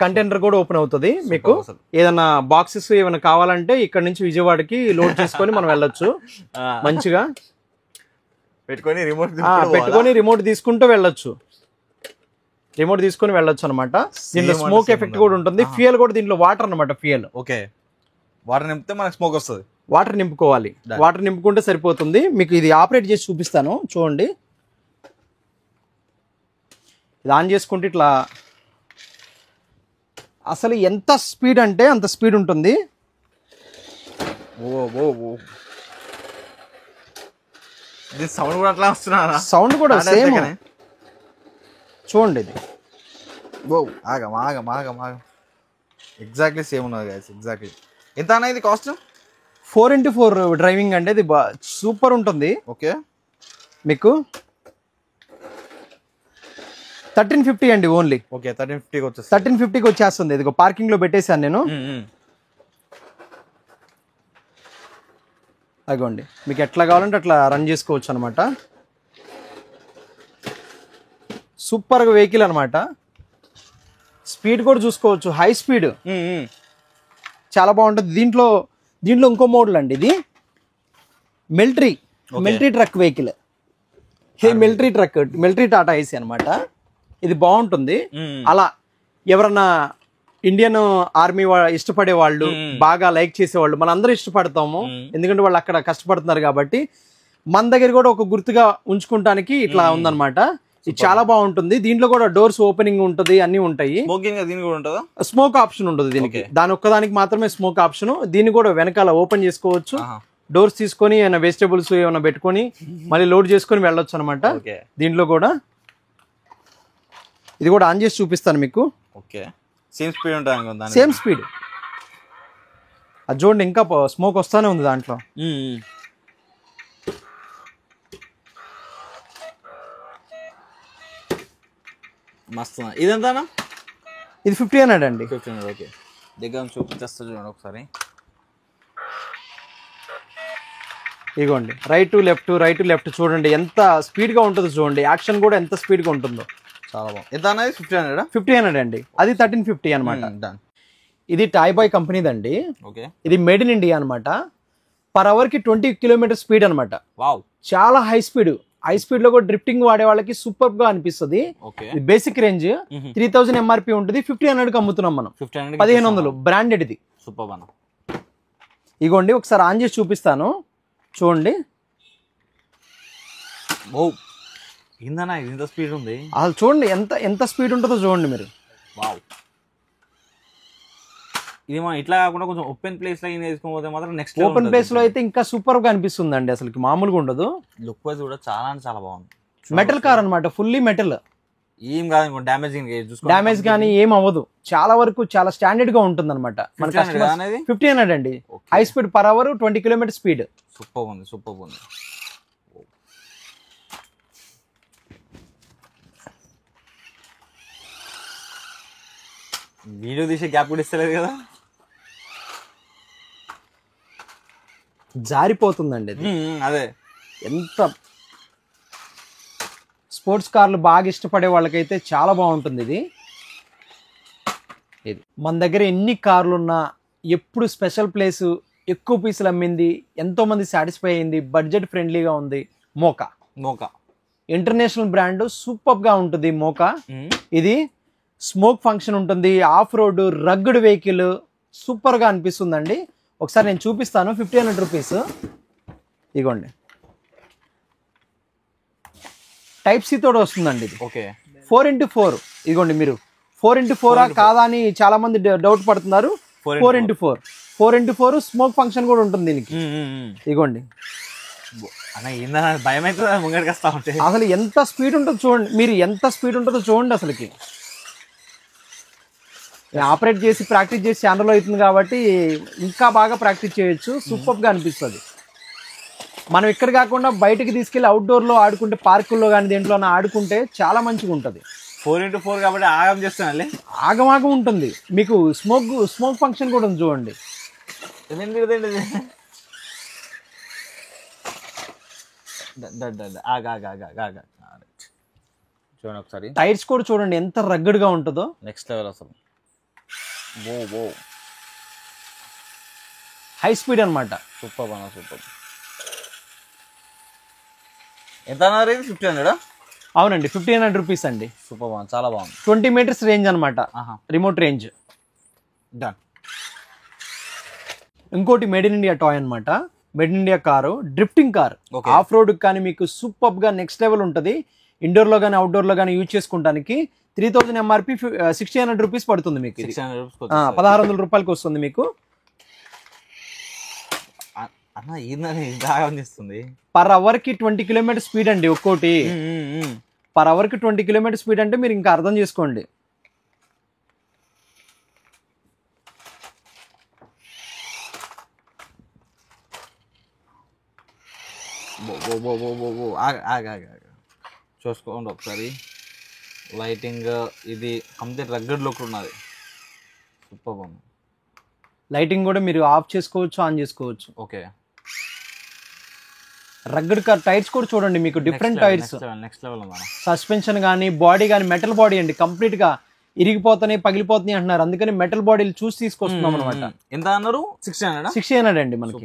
కంటైనర్ కూడా ఓపెన్ అవుతుంది. మీకు ఏదైనా బాక్సెస్ ఏమైనా కావాలంటే ఇక్కడ నుంచి విజయవాడకి లోడ్ చేసుకొని మనం వెళ్ళొచ్చు. మంచిగా పెట్టుకొని రిమోట్ తీసుకుంటూ వెళ్ళొచ్చు. రిమోట్ తీసుకొని వెళ్ళొచ్చు అనమాట. దీంట్లో స్మోక్ ఎఫెక్ట్ కూడా ఉంటుంది. ఫ్యూయల్ కూడా దీంట్లో వాటర్ అనమాట. Fuel okay. వాటర్ నింపితే మనకు స్మోక్ వస్తుంది. వాటర్ నింపుకోవాలి. వాటర్ నింపుకుంటే సరిపోతుంది. మీకు ఇది ఆపరేట్ చేసి చూపిస్తాను చూడండి. ఇది ఆన్ చేసుకుంటే ఇట్లా అసలు ఎంత స్పీడ్ అంటే అంత స్పీడ్ ఉంటుంది. సౌండ్ కూడా అట్లా వస్తున్నా. సౌండ్ కూడా సేమ్ చూడండి. ఇది ఆగం ఎగ్జాక్ట్లీ సేమ్ ఉన్నది గైస్. ఎగ్జాక్ట్లీ ఎంత అన్న ఇది కాస్ట్? 4x4 డ్రైవింగ్ అంటే ఇది సూపర్ ఉంటుంది. ఓకే. మీకు 1350 అండి ఓన్లీ. ఓకే. 1350కి వచ్చేస్తుంది. ఇదిగో పార్కింగ్ లో పెట్టేశాను నేను. అదిగోండి మీకు ఎట్లా కావాలంటే అట్లా రన్ చేసుకోవచ్చు అనమాట. సూపర్ వెహికల్ అనమాట. స్పీడ్ కూడా చూసుకోవచ్చు, హై స్పీడ్ చాలా బాగుంటుంది. దీంట్లో ఇంకో మోడల్ అండి. ఇది military truck vehicle. Military Tata AC అనమాట. ఇది బాగుంటుంది. అలా ఎవరన్నా ఇండియన్ ఆర్మీ ఇష్టపడే వాళ్ళు, బాగా లైక్ చేసేవాళ్ళు, మన అందరూ ఇష్టపడతాము. ఎందుకంటే వాళ్ళు అక్కడ కష్టపడుతున్నారు కాబట్టి మన దగ్గర కూడా ఒక గుర్తుగా ఉంచుకుంటానికి ఇట్లా ఉందన్నమాట. ఇది చాలా బాగుంటుంది. దీంట్లో కూడా డోర్స్ ఓపెనింగ్ ఉంటుంది, అన్ని ఉంటాయి. స్మోక్ ఆప్షన్ ఉంటుంది దీనికి. దాని ఒక్కదానికి మాత్రమే స్మోక్ ఆప్షన్. దీన్ని కూడా వెనకాల ఓపెన్ చేసుకోవచ్చు. డోర్స్ తీసుకొని ఏమైనా వెజిటబుల్స్ ఏమైనా పెట్టుకొని మళ్ళీ లోడ్ చేసుకొని వెళ్ళొచ్చు అనమాట. దీంట్లో కూడా ఇది కూడా ఆన్ చేసి చూపిస్తాను మీకు. సేమ్ స్పీడ్ అది చూడండి. ఇంకా స్మోక్ వస్తానే ఉంది దాంట్లో. మస్తు. ఇదంతా ఇది 1500 అండి. 1500. ఓకే. దగ్గర చూపించేస్తా చూడండి ఒకసారి. ఇగోండి రైట్ టు లెఫ్ట్ చూడండి ఎంత స్పీడ్ గా ఉంటుందో చూడండి. యాక్షన్ కూడా ఎంత స్పీడ్ గా ఉంటుందో. చాలా బాగుంది. ఎంత అనేది 1500 అండి. అది 1350 అనమాట. ఇది టాయ్ బాయ్ కంపెనీదండి. ఓకే. ఇది మేడ్ ఇన్ ఇండియా అనమాట. పర్ అవర్ కి 20 కిలోమీటర్ స్పీడ్ అనమాట. వావ్. చాలా హై స్పీడ్ లో కూడా డ్రిఫ్టింగ్ వాడే వాళ్ళకి సూపర్ గా అనిపిస్తుంది. బేసిక్ రేంజ్ 3000 MRP ఉంటుంది. 1500 కి అమ్ముతున్నాం మనం. 1500 బ్రాండెడ్ ఇది. సూపర్. ఇగోండి ఒకసారి ఆన్ చేసి చూపిస్తాను చూడండి. ఇంత స్పీడ్ ఉంది అసలు చూడండి ఎంత స్పీడ్ ఉంటుందో చూడండి మీరు. వావ్. ఇది మనం ఇట్లా కాకుండా కొంచెం ఓపెన్ ప్లేస్ లో వేసుకోకపోతే మాత్రం నెక్స్ట్ ఓపెన్ ప్లేస్ లో అయితే ఇంకా సూపర్ గా అనిపిస్తుంది అండి. అసలు మామూలుగా ఉండదు. లుక్ వైజ్ కూడా చాలా అంటే చాలా బాగుంది. మెటల్ కార్ అనమాట. Fully metal. ఏం కాదు, డ్యామేజ్ కానీ ఏం అవ్వదు. చాలా వరకు చాలా స్టాండర్డ్ గా ఉంటుంది అనమాట. 1500 అండి. High speed per hour 20 kilometer speed. Super ఉంది. వీడియో తీసే గ్యాప్ కూడా ఇస్తలేదు కదా. జారిపోతుందండి ఇది. అదే ఎంత స్పోర్ట్స్ కార్లు బాగా ఇష్టపడే వాళ్ళకైతే చాలా బాగుంటుంది ఇది. మన దగ్గర ఎన్ని కార్లు ఉన్నా ఎప్పుడు స్పెషల్ ప్లేస్, ఎక్కువ పీసులు అమ్మింది, ఎంతో మంది సాటిస్ఫై అయింది, బడ్జెట్ ఫ్రెండ్లీగా ఉంది మోకా. ఇంటర్నేషనల్ బ్రాండ్, సూపర్ గా ఉంటుంది మోకా. ఇది స్మోక్ ఫంక్షన్ ఉంటుంది, of road rugged vehicle, super గా అనిపిస్తుందండి. ఒకసారి నేను చూపిస్తాను. 1500 రూపీస్. ఇగోండి టైప్ సి తోడు వస్తుందండి ఇది. Okay 4x4. ఇదిగోండి మీరు 4x4 కాదా అని చాలా మంది డౌట్ పడుతున్నారు. 4x4 స్మోక్ ఫంక్షన్ కూడా ఉంటుంది దీనికి. ఇదిగోండి భయం అవుతుంది ముంగడికి వస్తా ఉంటే. అసలు ఎంత స్పీడ్ ఉంటుందో చూడండి మీరు, ఎంత స్పీడ్ ఉంటుందో చూడండి. అసలుకి ఆపరేట్ చేసి ప్రాక్టీస్ చేసి ఛానల్ అవుతుంది కాబట్టి ఇంకా బాగా ప్రాక్టీస్ చేయొచ్చు. సూపర్గా అనిపిస్తుంది. మనం ఇక్కడ కాకుండా బయటకి తీసుకెళ్ళి అవుట్డోర్లో ఆడుకుంటే, పార్కుల్లో కానీ దేంట్లో ఆడుకుంటే చాలా మంచిగా ఉంటుంది. 4x4 కాబట్టి ఆగం చేస్తాను, ఆగమాగం ఉంటుంది. మీకు స్మోక్ ఫంక్షన్ కూడా ఉంది చూడండి. చూడండి ఒకసారి. టైర్స్ కూడా చూడండి ఎంత రగ్గడ్గా ఉంటుందో. నెక్స్ట్ లెవెల్ అసలు. హై స్పీడ్ అనమాట. సూపర్ అన్న సూపర్. ఎంత అన్నారు ఇది? 1500? అవునండి 1500 రూపీస్ అండి. సూపర్ బాగుంది, చాలా బాగుంది. 20 మీటర్స్ రేంజ్ అనమాట, రిమోట్ రేంజ్. డన్. ఇంకోటి మేడ్ ఇన్ ఇండియా టాయ్ అనమాట. Made in India car, drifting car. Of road కానీ మీకు సూపర్ గా నెక్స్ట్ లెవెల్ ఉంటుంది. ఇండోర్ లో కానీ అవుట్డోర్ లో కానీ యూజ్ చేసుకోవడానికి 3000 ఎంఆర్పి 1600 రూపీస్ పడుతుంది మీకు. 1600 రూపాయలకి వస్తుంది మీకు. పర్ అవర్ కి 20 కిలోమీటర్ స్పీడ్ అండి ఒక్కోటి. పర్ అవర్ కి 20 కిలోమీటర్ స్పీడ్ అంటే మీరు ఇంకా అర్థం చేసుకోండి. చూసుకోండి ఒకసారి. లైటింగ్ ఇది కంప్లీట్ రగ్గడ్ లుక్ ఉన్నది. సూపర్ బాగుంది. లైటింగ్ కూడా మీరు ఆఫ్ చేసుకోవచ్చు, ఆన్ చేసుకోవచ్చు. ఓకే. Rugged car. టైర్స్ కూడా చూడండి మీకు డిఫరెంట్ టైర్స్. నెక్స్ట్ లెవెల్ ఉంది. సస్పెన్షన్ కానీ బాడీ కానీ మెటల్ బాడీ అండి. కంప్లీట్ గా ఇరిగిపోతున్నాయి, పగిలిపోతున్నాయి అంటున్నారు. అందుకని మెటల్ బాడీలు చూసి తీసుకొస్తున్నాం అనమాట. ఎంత అన్నారు? 1600 అండి మనకి.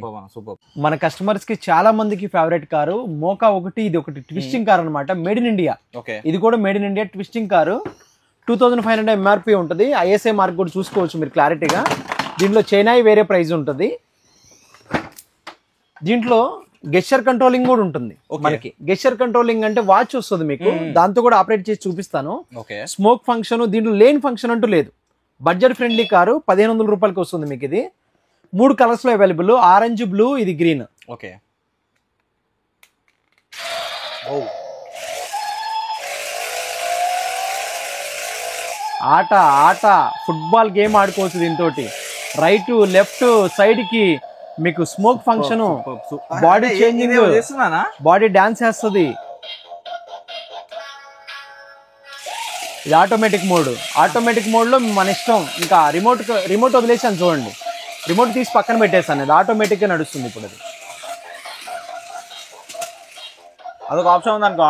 మన కస్టమర్స్ కి చాలా మందికి ఫేవరెట్ కారు మోకా ఒకటి. ఇది ఒకటి ట్విస్టింగ్ కార్ అనమాట, మేడ్ ఇన్ ఇండియా. ఇది కూడా made in India twisting car. 2500 MRP ఉంటుంది. ఐఎస్ఐ మార్క్ కూడా చూసుకోవచ్చు మీరు క్లారిటీగా. దీంట్లో చైనాయి వేరే ప్రైస్ ఉంటుంది. దీంట్లో గెస్చర్ కంట్రోలింగ్ కూడా ఉంటుంది మనకి. గెస్చర్ కంట్రోలింగ్ అంటే వాచ్ వస్తుంది మీకు, దాంతో కూడా ఆపరేట్ చేసి చూపిస్తాను. స్మోక్ ఫంక్షన్ దీంట్లో లేని ఫంక్షన్ అంటూ లేదు. బడ్జెట్ ఫ్రెండ్లీ కారు 1500 రూపాయలకి వస్తుంది మీకు. ఇది 3 కలర్స్ లో అవైలబుల్, ఆరెంజ్, బ్లూ, ఇది గ్రీన్. ఓకే. ఆట ఫుట్బాల్ గేమ్ ఆడుకోవచ్చు దీంతో. రైట్ లెఫ్ట్ సైడ్ కి మీకు smoke function, body changing, body dance చేస్తుంది. ఇది ఆటోమేటిక్ మోడ్. ఆటోమేటిక్ మోడ్ లో మన ఇష్టం. ఇంకా రిమోట్ వదిలేసాను చూడండి. రిమోట్ తీసి పక్కన పెట్టేసాను. ఇది ఆటోమేటిక్ గా నడుస్తుంది ఇప్పుడు. అది అదొక ఆప్షన్ ఉంది అనుకో,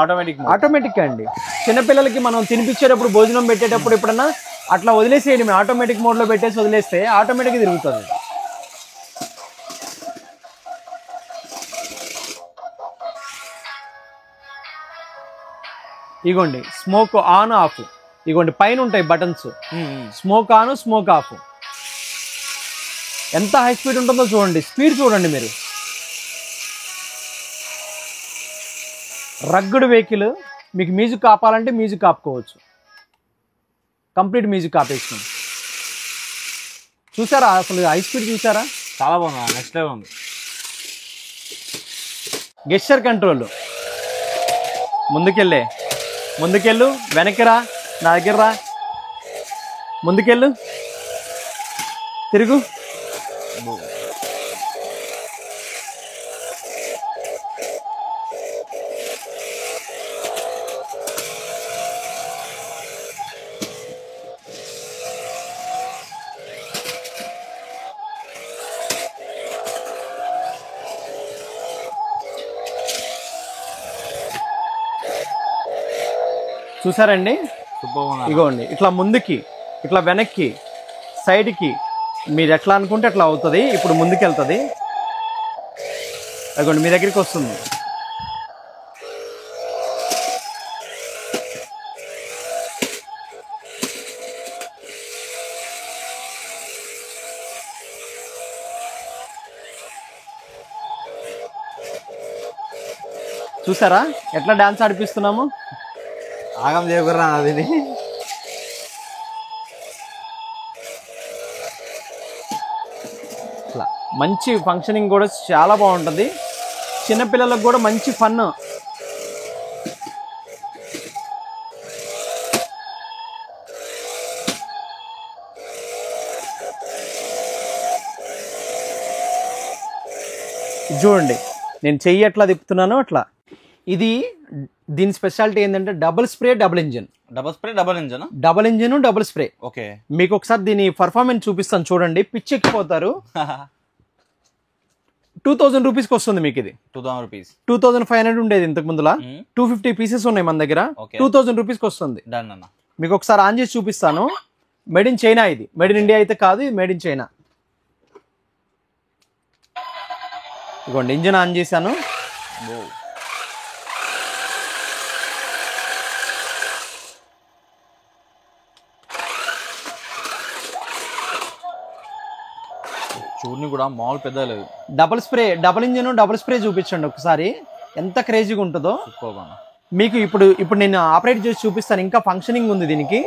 ఆటోమేటిక్ అండి. చిన్నపిల్లలకి మనం తినిపించేటప్పుడు, భోజనం పెట్టేటప్పుడు ఎప్పుడన్నా అట్లా వదిలేసేయడమే. ఆటోమేటిక్ మోడ్ లో పెట్టేసి వదిలేస్తే ఆటోమేటిక్ గా తిరుగుతుంది. ఇగోండి స్మోక్ ఆన్ ఆఫ్. ఇగోండి పైన ఉంటాయి buttons. Smoke on, smoke off. ఎంత హై స్పీడ్ ఉంటుందో చూడండి. స్పీడ్ చూడండి మీరు. Rugged vehicle. మీకు మ్యూజిక్ ఆపాలంటే మ్యూజిక్ ఆపుకోవచ్చు. కంప్లీట్ మ్యూజిక్ ఆపేసినాం. చూసారా అసలు హై స్పీడ్ చూసారా? చాలా బాగుంది. నెక్స్ట్ లెవెల్ ఉంది. Gesture control. ముందుకెళ్ళు, వెనక్కిరా, నా దగ్గర రా, ముందుకెళ్ళు, తిరుగు. చూసారండి? ఇగోండి ఇట్లా ముందుకి, ఇట్లా వెనక్కి, సైడ్కి మీరు ఎట్లా అనుకుంటే అట్లా అవుతుంది. ఇప్పుడు ముందుకు వెళ్తుంది. అదిగోండి మీ దగ్గరికి వస్తుంది. చూసారా ఎట్లా డాన్స్ ఆడిపిస్తున్నాము? ఆగం చేయకురా అది. ఇట్లా మంచి ఫంక్షనింగ్ కూడా చాలా బాగుంటుంది, చిన్నపిల్లలకు కూడా మంచి ఫన్. చూడండి నేను చెయ్యి ఎట్లా తిప్పుతున్నానో అట్లా. ఇది దీని స్పెషాలిటీ ఏంటంటే double spray double engine. Double engine double spray. Okay, మీకు ఒకసారి దీని పర్ఫార్మెన్స్ చూపిస్తాను చూడండి, పిచ్చి ఎక్కిపోతారు. 2000 రూపీస్కి వస్తుంది మీకు ఇది. 2000 రూపీస్. 2500 ఉండేది ఇంతకు ముందులా. 250 పీసెస్ ఉన్నాయి మన దగ్గర. 2000 రూపీస్కి వస్తుంది. మీకు ఒకసారి ఆన్ చేసి చూపిస్తాను. మేడ్ ఇన్ చైనా ఇది, మేడ్ ఇన్ ఇండియా అయితే కాదు, ఇది మేడ్ ఇన్ చైనా. ఇదిగోండి ఇంజిన్ ఆన్ చేశాను. చూడని కూడా మామూలు పెద్ద లేదు. Double spray, double engine double spray చూపించండి ఒకసారి ఎంత క్రేజీగా ఉంటుందో మీకు. ఇప్పుడు నేను ఆపరేట్ చేసి చూపిస్తాను. ఇంకా ఫంక్షనింగ్ ఉంది దీనికి.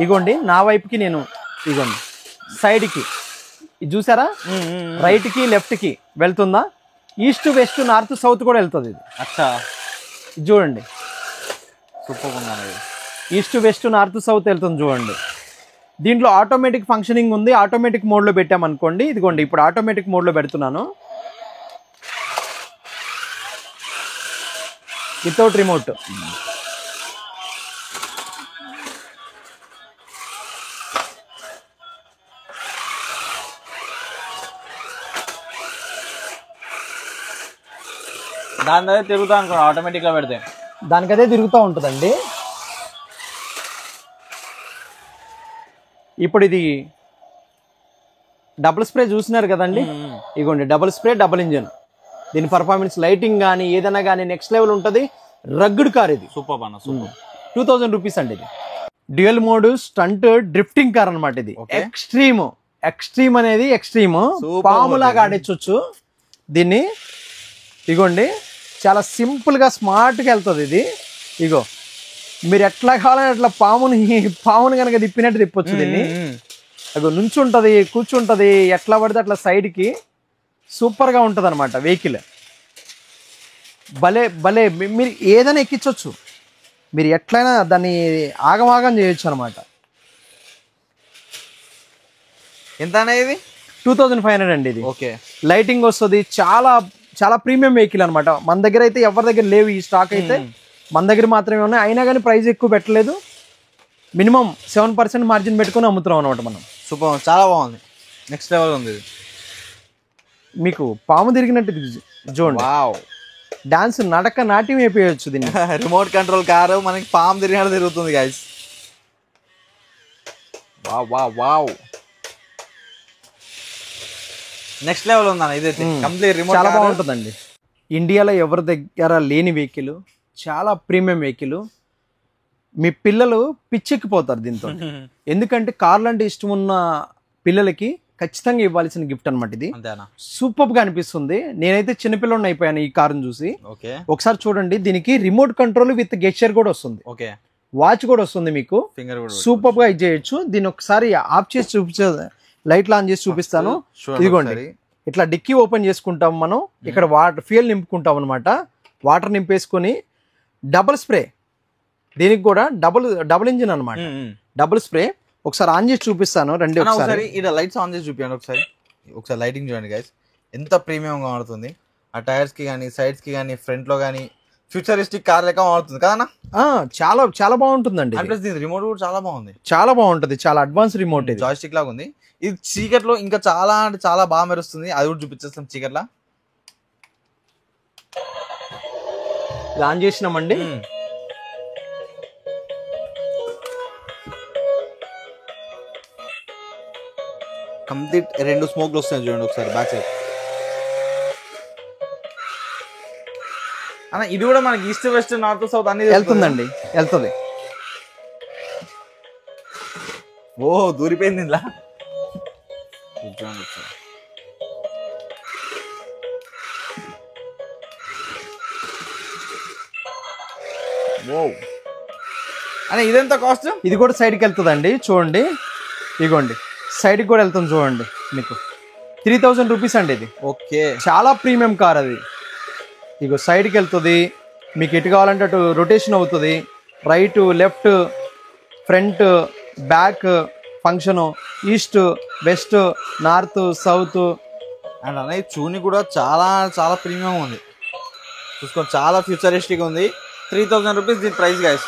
ఇగోండి నా వైపుకి నేను, ఇగోండి సైడ్కి ఇది చూసారా, రైట్కి లెఫ్ట్కి వెళ్తుందా, ఈస్ట్ వెస్ట్ నార్త్ సౌత్ కూడా వెళ్తుంది ఇది. అచ్చా ఇది చూడండి, సూపర్ ఉంది. ఈస్ట్ వెస్ట్ నార్త్ సౌత్ వెళ్తుంది చూడండి. దీంట్లో ఆటోమేటిక్ ఫంక్షనింగ్ ఉంది. ఆటోమేటిక్ మోడ్లో పెట్టామనుకోండి, ఇదిగోండి ఇప్పుడు ఆటోమేటిక్ మోడ్లో పెడుతున్నాను వితౌట్ రిమోట్. దాని దగ్గర తిరుగుతా అనుకో, ఆటోమేటిక్ గా పెడితే దానికదే తిరుగుతూ ఉంటుందండి. ఇప్పుడు ఇది డబుల్ స్ప్రే చూసినారు కదండి, ఇగోండి డబుల్ స్ప్రే డబుల్ ఇంజిన్. దీని పర్ఫార్మెన్స్ లైటింగ్ కానీ ఏదైనా కానీ నెక్స్ట్ లెవెల్ ఉంటుంది. రగ్గుడ్ కార్ ఇది. సూపర్ అన్న, సూపర్. 2000 రూపీస్ అండి ఇది. Dual mode stunt drifting car అనమాట ఇది. ఎక్స్ట్రీమ్ అనేది ఎక్స్ట్రీమ్, పాములాగా ఆడించవచ్చు దీన్ని. ఇగోండి చాలా సింపుల్ గా స్మార్ట్ గా వెళ్తుంది ఇది. ఇగో మీరు ఎట్లా కావాలని అట్లా పాముని కనుక తిప్పినట్టు తిప్పొచ్చు దీన్ని. అగో నుంచుంటది, కూర్చుంటది, ఎట్లా పడితే అట్లా సైడ్ కి సూపర్ గా ఉంటది అనమాట వెహికల్. భలే భలే మీరు ఏదైనా ఎక్కించవచ్చు, మీరు ఎట్లయినా దాన్ని ఆగమాగం చేయొచ్చు అనమాట. ఎంత అనేది? 2500 అండి ఇది. ఓకే, లైటింగ్ వస్తుంది. చాలా చాలా ప్రీమియం వెహికల్ అనమాట. మన దగ్గర అయితే ఎవరి దగ్గర లేవు ఈ స్టాక్ అయితే, మన దగ్గర మాత్రమే ఉన్నాయి. అయినా కానీ ప్రైస్ ఎక్కువ పెట్టలేదు. మినిమం 7% మార్జిన్ పెట్టుకుని అమ్ముతున్నాం అనమాట మనం. సూపర్, చాలా బాగుంది, నెక్స్ట్ లెవెల్ ఉంది. మీకు పాము తిరిగినట్టు చూడండి. వావ్, డాన్స్ నడక నాట్యం అయిపోయచ్చు దీన్ని. రిమోట్ కంట్రోల్ కారు మనకి పాము తిరిగినట్టు తిరుగుతుంది guys. Wow wow wow, next level ఉందన్న ఇదైతే. కంప్లీట్ రిమోట్, చాలా బాగుంటుందండి. ఇండియాలో ఎవరి దగ్గర లేని వెహికల్, చాలా ప్రీమియం వెహికల్. మీ పిల్లలు పిచ్చెక్కిపోతారు దీంతో. ఎందుకంటే కార్లు అంటే ఇష్టం ఉన్న పిల్లలకి ఖచ్చితంగా ఇవ్వాల్సిన గిఫ్ట్ అనమాట ఇది. సూపర్ గా అనిపిస్తుంది. నేనైతే చిన్నపిల్లని అయిపోయాను ఈ కారుని చూసి. ఒకసారి చూడంండి, దీనికి రిమోట్ కంట్రోల్ విత్ గెస్చర్ కూడా వస్తుంది, వాచ్ కూడా వస్తుంది మీకు. సూపర్ గా ఇది చేయొచ్చు. దీన్ని ఒకసారి ఆఫ్ చేసి చూపించే, లైట్లు ఆన్ చేసి చూపిస్తాను. ఇదిగోండి ఇట్లా డిక్కీ ఓపెన్ చేసుకుంటాం మనం. ఇక్కడ వాటర్ ఫ్యూయల్ నింపుకుంటాం అనమాట. వాటర్ నింపేసుకొని డబుల్ స్ప్రే, దీనికి కూడా డబుల్ ఇంజిన్ అనమాట. డబుల్ స్ప్రే ఒకసారి ఆన్ చేసి చూపిస్తాను రండి. ఒకసారి ఇక్కడ లైట్స్ ఆన్ చేసి చూపించండి ఒకసారి లైటింగ్ చూడండి గైస్, ఎంత ప్రీమియం గా మారుతుంది. ఆ టైర్స్ కి కానీ, సైడ్స్ కి కానీ, ఫ్రంట్ లో కానీ ఫ్యూచరిస్టిక్ కార్ లెక్క మారుతుంది కదా. చాలా చాలా బాగుంటుందండి. రిమోట్ కూడా చాలా బాగుంది, చాలా బాగుంటుంది. చాలా అడ్వాన్స్ రిమోట్, జాయిస్టిక్ లాగా ఉంది. ఇది చీకట్ లో ఇంకా చాలా అంటే చాలా బాగా మెరుస్తుంది. అది కూడా చూపించేస్తాం చీకట్ లా. ఆన్ చేసినామండి. కంప్లీట్ 2 స్మోక్లు వస్తాయి చూడండి ఒకసారి బ్యాక్ సైడ్. అన్న ఇది కూడా మనకి ఈస్ట్ వెస్ట్ నార్త్ సౌత్ అన్ని వెళ్తుందండి, వెళ్తుంది. ఓ దూరిపోయింది ఇలా. అనే ఇదెంత కాస్ట్? ఇది కూడా సైడ్కి వెళ్తుందండి చూడండి, ఇగోండి సైడ్కి కూడా వెళ్తుంది చూడండి, మీకు 3000 రూపీస్ అండి ఇది. ఓకే, చాలా ప్రీమియం కార్ అది. ఇగో సైడ్కి వెళ్తుంది, మీకు ఎటు కావాలంటే అటు రొటేషన్ అవుతుంది, right left front back function, east west north south. And అనేది చూని కూడా చాలా చాలా ప్రీమియం ఉంది, చూసుకోండి చాలా ఫ్యూచరిస్టిక్ ఉంది. 3000 రూపీస్ దీని ప్రైస్ గైస్.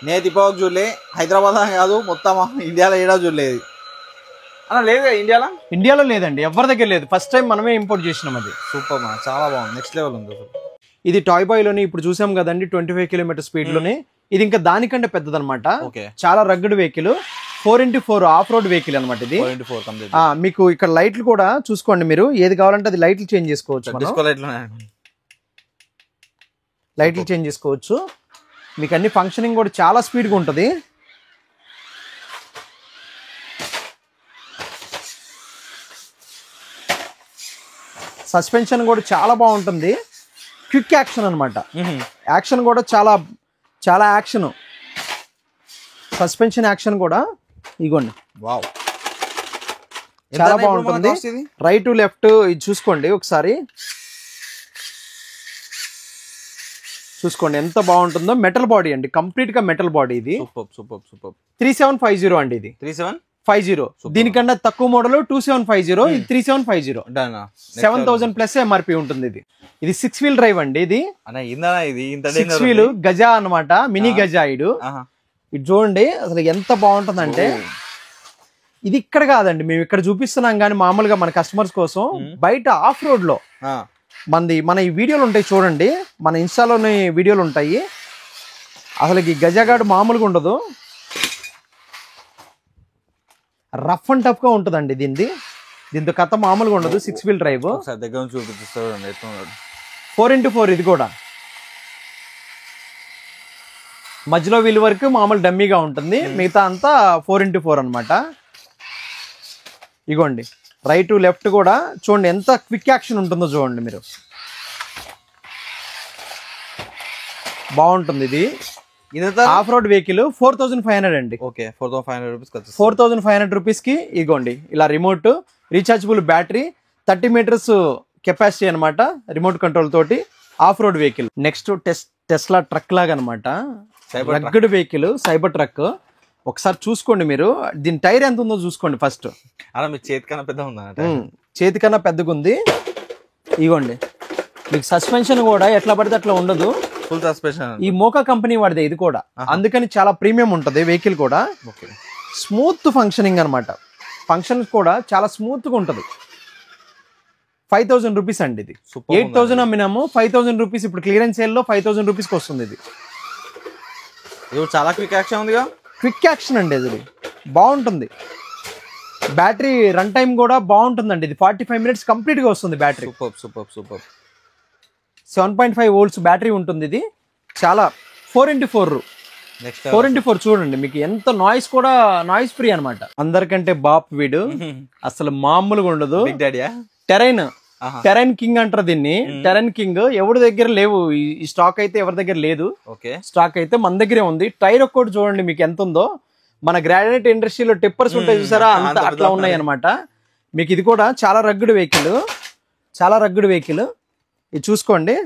నేను ఇప్పటివరకు చూడలే, హైదరాబాద్ కాదు మొత్తం ఇండియాలో ఏడా చూడలేదు అలా. లేదు ఇండియాలో లేదండి, ఎవరి దగ్గర లేదు, ఫస్ట్ టైం మనమే ఇంపోర్ట్ చేసినాం అది. సూపర్ మా, చాలా బాగుంది, నెక్స్ట్ లెవెల్ ఉంది అసలు. ఇది టాయ్ బాయ్ లోని ఇప్పుడు చూసాం కదండి 25 కిలోమీటర్ స్పీడ్ లోని. ఇది ఇంకా దానికంటే పెద్దదన్నమాట, చాలా rugged vehicle, 4x4 of road vehicle అనమాట ఇది. మీకు ఇక్కడ లైట్లు కూడా చూసుకోండి, మీరు ఏది కావాలంటే అది లైట్లు చేంజ్ చేసుకోవచ్చు, లైట్లు చేంజ్ చేసుకోవచ్చు. మీకు అన్ని ఫంక్షనింగ్ కూడా చాలా స్పీడ్గా ఉంటుంది. సస్పెన్షన్ కూడా చాలా బాగుంటుంది, క్విక్ యాక్షన్ అనమాట. యాక్షన్ కూడా చాలా చాలా యాక్షన్, సస్పెన్షన్ యాక్షన్ కూడా ఇగోండి. వావ్, చాలా బాగుంటుంది. రైట్ లెఫ్ట్ ఇది చూసుకోండి ఒకసారి, చూసుకోండి ఎంత బాగుంటుందో. మెటల్ బాడీ అండి, కంప్లీట్ గా మెటల్ బాడీ ఇది. 3750 అండి ఇది, 3750. దీనికన్నా తక్కువ మోడల్ 2750, ఇది 3750. 7000 ప్లస్ ఎంఆర్పి ఉంటుంది. ఇది 6 వీల్ డ్రైవ్ అండి, ఇది 6 వీల్ గజా అన్నమాట, మినీ గజా. ఇది చూడండి అసలు ఎంత బాగుంటుందంటే, ఇది ఇక్కడ కాదండి మేము ఇక్కడ చూపిస్తున్నాం కానీ మామూలుగా మన కస్టమర్స్ కోసం బయట ఆఫ్ రోడ్ లో మన ఈ వీడియోలు ఉంటాయి చూడండి, మన ఇన్స్టాలోని వీడియోలు ఉంటాయి. అసలు ఈ గజాగాడు మామూలుగా ఉండదు, రఫ్ అండ్ టఫ్ గా ఉంటుందండి దీంతో కథ మామూలుగా ఉండదు. 6 వీల్ డ్రైవ్ దగ్గర నుంచి చూపిస్తాడు. 4x4 ఇది కూడా మధ్యలో వీల్ వరకు మామూలు డమ్మీగా ఉంటుంది, మిగతా అంతా 4x4 అనమాట. ఇగోండి రైట్ లెఫ్ట్ కూడా చూడండి ఎంత క్విక్ యాక్షన్ ఉంటుందో చూడండి మీరు, బాగుంటుంది. ఇది ఆఫ్ రోడ్ వెహికల్ 4500 అండి. Okay, 4500 rupees. 4500 రూపీస్ కి ఇగోండి ఇలా remote, rechargeable battery, 30 meters capacity అనమాట, రిమోట్ కంట్రోల్ తోటి off road vehicle. Next Tesla truck లాగా అనమాట, రగ్గడ్ వెహికల్, సైబర్ ట్రక్. ఒకసారి చూసుకోండి మీరు, దీని టైర్ ఎంత ఉందో చూసుకోండి ఫస్ట్. అలా మీ చేతికన్నా పెద్ద ఉందా? చేతికన్నా పెద్దగా ఉంది. ఇగోండి మీకు సస్పెన్షన్ కూడా ఎట్లా పడితే అట్లా ఉండదు, ఫుల్ సస్పెన్షన్. ఈ మోకా కంపెనీ వాడిదే ఇది కూడా, అందుకని చాలా ప్రీమియం ఉంటుంది వెహికల్ కూడా. స్మూత్ ఫంక్షనింగ్ అనమాట, ఫంక్షన్ కూడా చాలా స్మూత్ గా ఉంటుంది. 5000 రూపీస్ అండి ఇది. 8000 అమ్మినాము, 5000 రూపీస్ ఇప్పుడు క్లియరెన్స్ సేల్ లో 5000 రూపీస్ కి వస్తుంది ఇది. చాలా క్విక్ యాక్షన్ ఉందిగా, క్విక్ యాక్షన్ అండి, అది బాగుంటుంది. బ్యాటరీ రన్ టైం కూడా బాగుంటుందండి, ఇది 45 మినిట్స్ కంప్లీట్ గా వస్తుంది బ్యాటరీ. సూపర్ 7.5 వోల్ట్స్ బ్యాటరీ ఉంటుంది. ఇది చాలా 4x4 చూడండి, మీకు ఎంత నాయిస్ కూడా నాయిస్ ఫ్రీ అనమాట. అందరికంటే బాప్ వీడు అసలు మామూలుగా ఉండదు. టెరైన్ కింగ్ అంటారు దీన్ని, టెరైన్ కింగ్. ఎవరి దగ్గర లేవు ఈ స్టాక్ అయితే, ఎవరి దగ్గర లేదు. స్టాక్ అయితే మన దగ్గరే ఉంది. టైర్ ఒక్కటి చూడండి మీకు ఎంత ఉందో, మన గ్రానైట్ ఇండస్ట్రీలో టిప్పర్స్ ఉంటాయి చూసారా, అంత అట్లా ఉన్నాయి అనమాట. మీకు ఇది కూడా చాలా రగ్గుడ్ వెహికల్, చాలా రగ్గుడ్ వెహికల్. ఇది చూసుకోండి,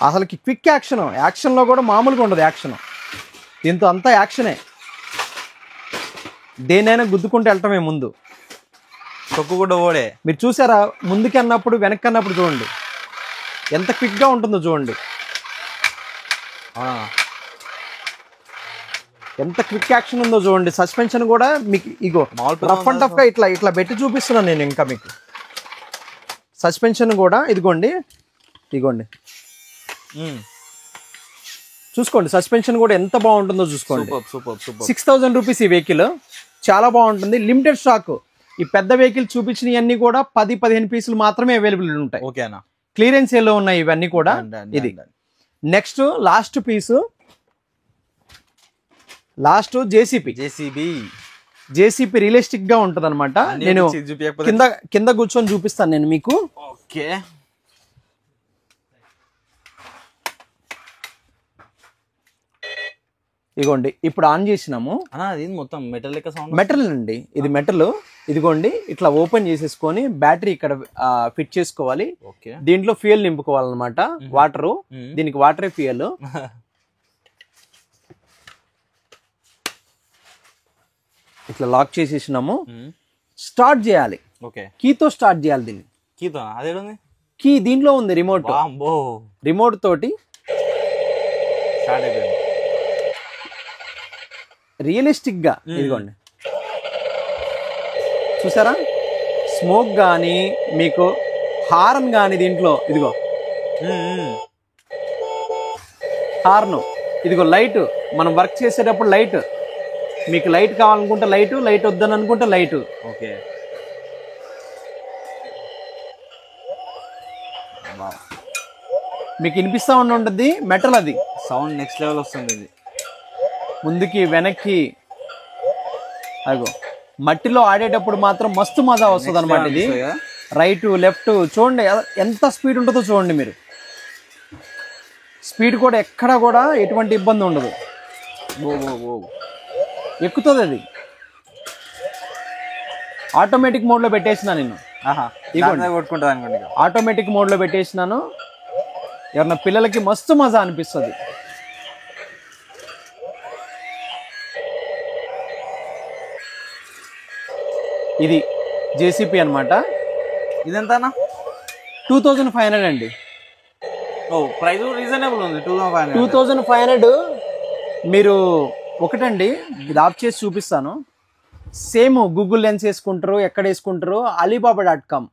అసలుకి క్విక్ యాక్షన్ లో కూడా మామూలుగా ఉండదు యాక్షన్, దీంతో అంతా యాక్షనే. దేనైనా గుద్దుకుంటూ వెళ్ళటమే ముందు, తొక్కు కూడా ఓడే. మీరు చూసారా ముందుకి అన్నప్పుడు వెనక్కి అన్నప్పుడు చూడండి ఎంత క్విక్ గా ఉంటుందో చూడండి, ఎంత క్విక్ యాక్షన్ ఉందో చూడండి. సస్పెన్షన్ కూడా మీకు ఇగో రఫ్ అండ్ టఫ్ గా ఇట్లా పెట్టి చూపిస్తున్నాను నేను. ఇంకా మీకు సస్పెన్షన్ కూడా ఇదిగోండి చూసుకోండి, సస్పెన్షన్ కూడా ఎంత బాగుంటుందో చూసుకోండి. 6000 రూపీస్ ఈ వెహికల్, చాలా బాగుంటుంది. Limited stock. ఈ పెద్ద వెహికల్ చూపించినవన్నీ కూడా 10-15 పీసులు మాత్రమే అవైలబుల్ ఉంటాయి. ఓకేనా, క్లియరెన్స్ సేల్ లో ఉన్నాయి ఇవన్నీ కూడా. ఇది నెక్స్ట్ లాస్ట్ పీసు, లాస్ట్ జేసీపీ రియలిస్టిక్ గా ఉంటది అనమాట. నేను కింద కూర్చొని చూపిస్తాను నేను మీకు. ఓకే, ఇదిగోండి ఇప్పుడు ఆన్ చేసినాము. అది మొత్తం మెటల్ లెక్క సౌండ్. మెటల్ అండి, ఇది మెటల్. ఇదిగోండి ఇట్లా ఓపెన్ చేసేసుకొని బ్యాటరీ ఇక్కడ ఫిట్ చేసుకోవాలి. దీంట్లో ఫ్యూయల్ నింపుకోవాలన్నమాట, వాటర్. దీనికి వాటరే ఫ్యూయల్. ఇట్లా లాక్ చేసేసినాము. స్టార్ట్ చేయాలి, కీతో స్టార్ట్ చేయాలి దీన్ని. కీతో అదేంది? కీ దీంట్లో ఉంది, రిమోట్. రిమోట్ తోటి స్టార్ట్ అయిపోయింది. రియలిస్టిక్ గా ఇదిగోండి చూసారా, స్మోక్ గానీ మీకు హార్న్ గానీ దీంట్లో ఇదిగో హార్న్, ఇదిగో లైట్. మనం వర్క్ చేసేటప్పుడు లైట్, మీకు లైట్ కావాలనుకుంటే లైట్, లైట్ వద్దని అనుకుంటే లైట్. ఓకే, మీకు వినిపిస్తా ఉంటుంది మెటల్, అది సౌండ్ నెక్స్ట్ లెవెల్ వస్తుంది. ఇది ముందుకి వెనక్కి అదిగో మట్టిలో ఆడేటప్పుడు మాత్రం మస్తు మజా వస్తుంది అనమాట. ఇది రైట్ లెఫ్ట్ చూడండి ఎంత స్పీడ్ ఉంటుందో చూడండి మీరు. స్పీడ్ కూడా ఎక్కడ కూడా ఎటువంటి ఇబ్బంది ఉండదు, ఎక్కుతుంది. అది ఆటోమేటిక్ మోడ్ లో పెట్టేసిన నేను. ఆటోమేటిక్ మోడ్ లో పెట్టేసినాను. ఎవరన్నా పిల్లలకి మస్తు మజా అనిపిస్తుంది. ఇది జేసీపీ అనమాట. ఇదెంతనా? 2500 అండి. ప్రైస్ రీజనబుల్ ఉంది. 2500. మీరు ఒకటండి ఇది ఆఫ్ చేసి చూపిస్తాను. సేమ్ గూగుల్ లెన్స్ వేసుకుంటారు, ఎక్కడ వేసుకుంటారు, alibaba.com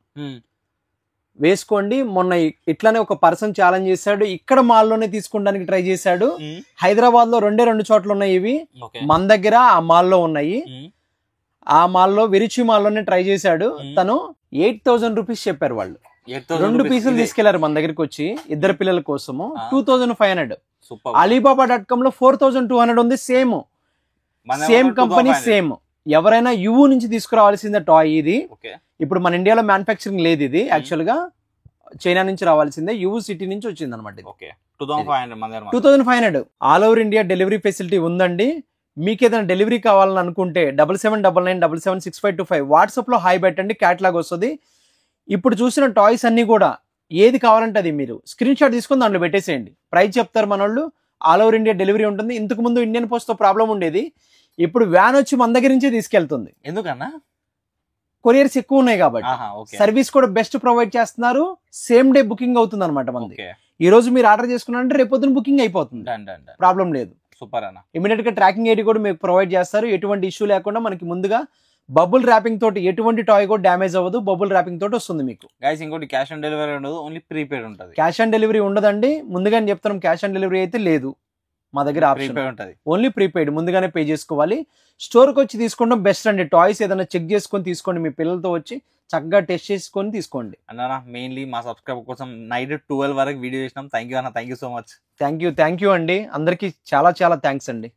వేసుకోండి. మొన్న ఇట్లానే ఒక పర్సన్ ఛాలెంజ్ చేశాడు, ఇక్కడ మాల్లోనే తీసుకోవడానికి ట్రై చేశాడు. హైదరాబాద్ లో 2 చోట్ల ఉన్నాయి ఇవి, మన దగ్గర ఆ మాల్లో ఉన్నాయి. ఆ మాల్లో విరిచి మాల్లోనే ట్రై చేశాడు. తను 8000 రూపీస్ చెప్పారు వాళ్ళు. 2 పీసులు తీసుకెళ్లారు మన దగ్గరికి వచ్చి, ఇద్దరు పిల్లల కోసము. 2500. alibaba.com లో 4200 ఉంది. Same company, same. ఎవరైనా యువు నుంచి తీసుకురావాల్సిందే టాయ్ ఇది. ఇప్పుడు మన ఇండియాలో మ్యానుఫ్యాక్చరింగ్ లేదు, ఇది యాక్చువల్ గా చైనా నుంచి రావాల్సిందే. యువు సిటీ నుంచి వచ్చింది అనమాట. 2500. All over India delivery facility ఉందండి. మీకు ఏదైనా డెలివరీ కావాలని అనుకుంటే 7799976525 వాట్సాప్ లో హాయ్ పెట్టండి, క్యాట్లాగ్ వస్తుంది. ఇప్పుడు చూసిన టాయ్స్ అన్ని కూడా ఏది కావాలంటే అది మీరు స్క్రీన్ షాట్ తీసుకొని దాంట్లో పెట్టేసేయండి. ప్రైస్ చెప్తారు మన వాళ్ళు. ఆల్ ఓవర్ ఇండియా డెలివరీ ఉంటుంది. ఇంతకు ముందు ఇండియన్ పోస్ట్ తో ప్రాబ్లం ఉండేది, ఇప్పుడు వ్యాన్ వచ్చి మన దగ్గర నుంచే తీసుకెళ్తుంది. ఎందుకన్నా? కొరియర్స్ ఎక్కువ ఉన్నాయి కాబట్టి. సర్వీస్ కూడా బెస్ట్ ప్రొవైడ్ చేస్తున్నారు. సేమ్ డే బుకింగ్ అవుతుంది అనమాట మనది. ఈ రోజు మీరు ఆర్డర్ చేసుకున్నారంటే రేపు పొద్దున బుకింగ్ అయిపోతుంది, ప్రాబ్లం లేదు. సూపర్ అన్న. ఇమీడియట్ గా ట్రాకింగ్ ఐడి కూడా మీకు ప్రొవైడ్ చేస్తారు. ఎటువంటి ఇష్యూ లేకుండా మనకి ముందుగా బబుల్ ర్యాపింగ్ తోటి ఎటువంటి టాయ్ కూడా డ్యామేజ్ అవ్వదు. బబుల్ ర్యాపింగ్ తోటి వస్తుంది మీకు. గైస్ ఇంకోటి క్యాష్ ఆన్ డెలివరీ ఉండదు, ఓన్లీ ప్రీపెయిడ్ ఉంటుంది. క్యాష్ ఆన్ డెలివరీ ఉండదండి, ముందుగానే చెప్తాం. క్యాష్ ఆన్ డెలివరీ అయితే లేదు మా దగ్గర, ఆప్షన్ ఉంటుంది. ఓన్లీ ప్రీపెయిడ్, ముందుగానే పే చేసుకోవాలి. స్టోర్కి వచ్చి తీసుకోవడం బెస్ట్ అండి. టాయ్స్ ఏదైనా చెక్ చేసుకొని తీసుకోండి, మీ పిల్లలతో వచ్చి చక్కగా టెస్ట్ చేసుకొని తీసుకోండి. అన్న మెయిన్లీ మా సబ్స్క్రైబర్ కోసం నైట్ 12 వరకు వీడియో చేసినాం. థ్యాంక్ యూ అన్న, thank you so much. Thank you అండి, అందరికి చాలా థ్యాంక్స్ అండి.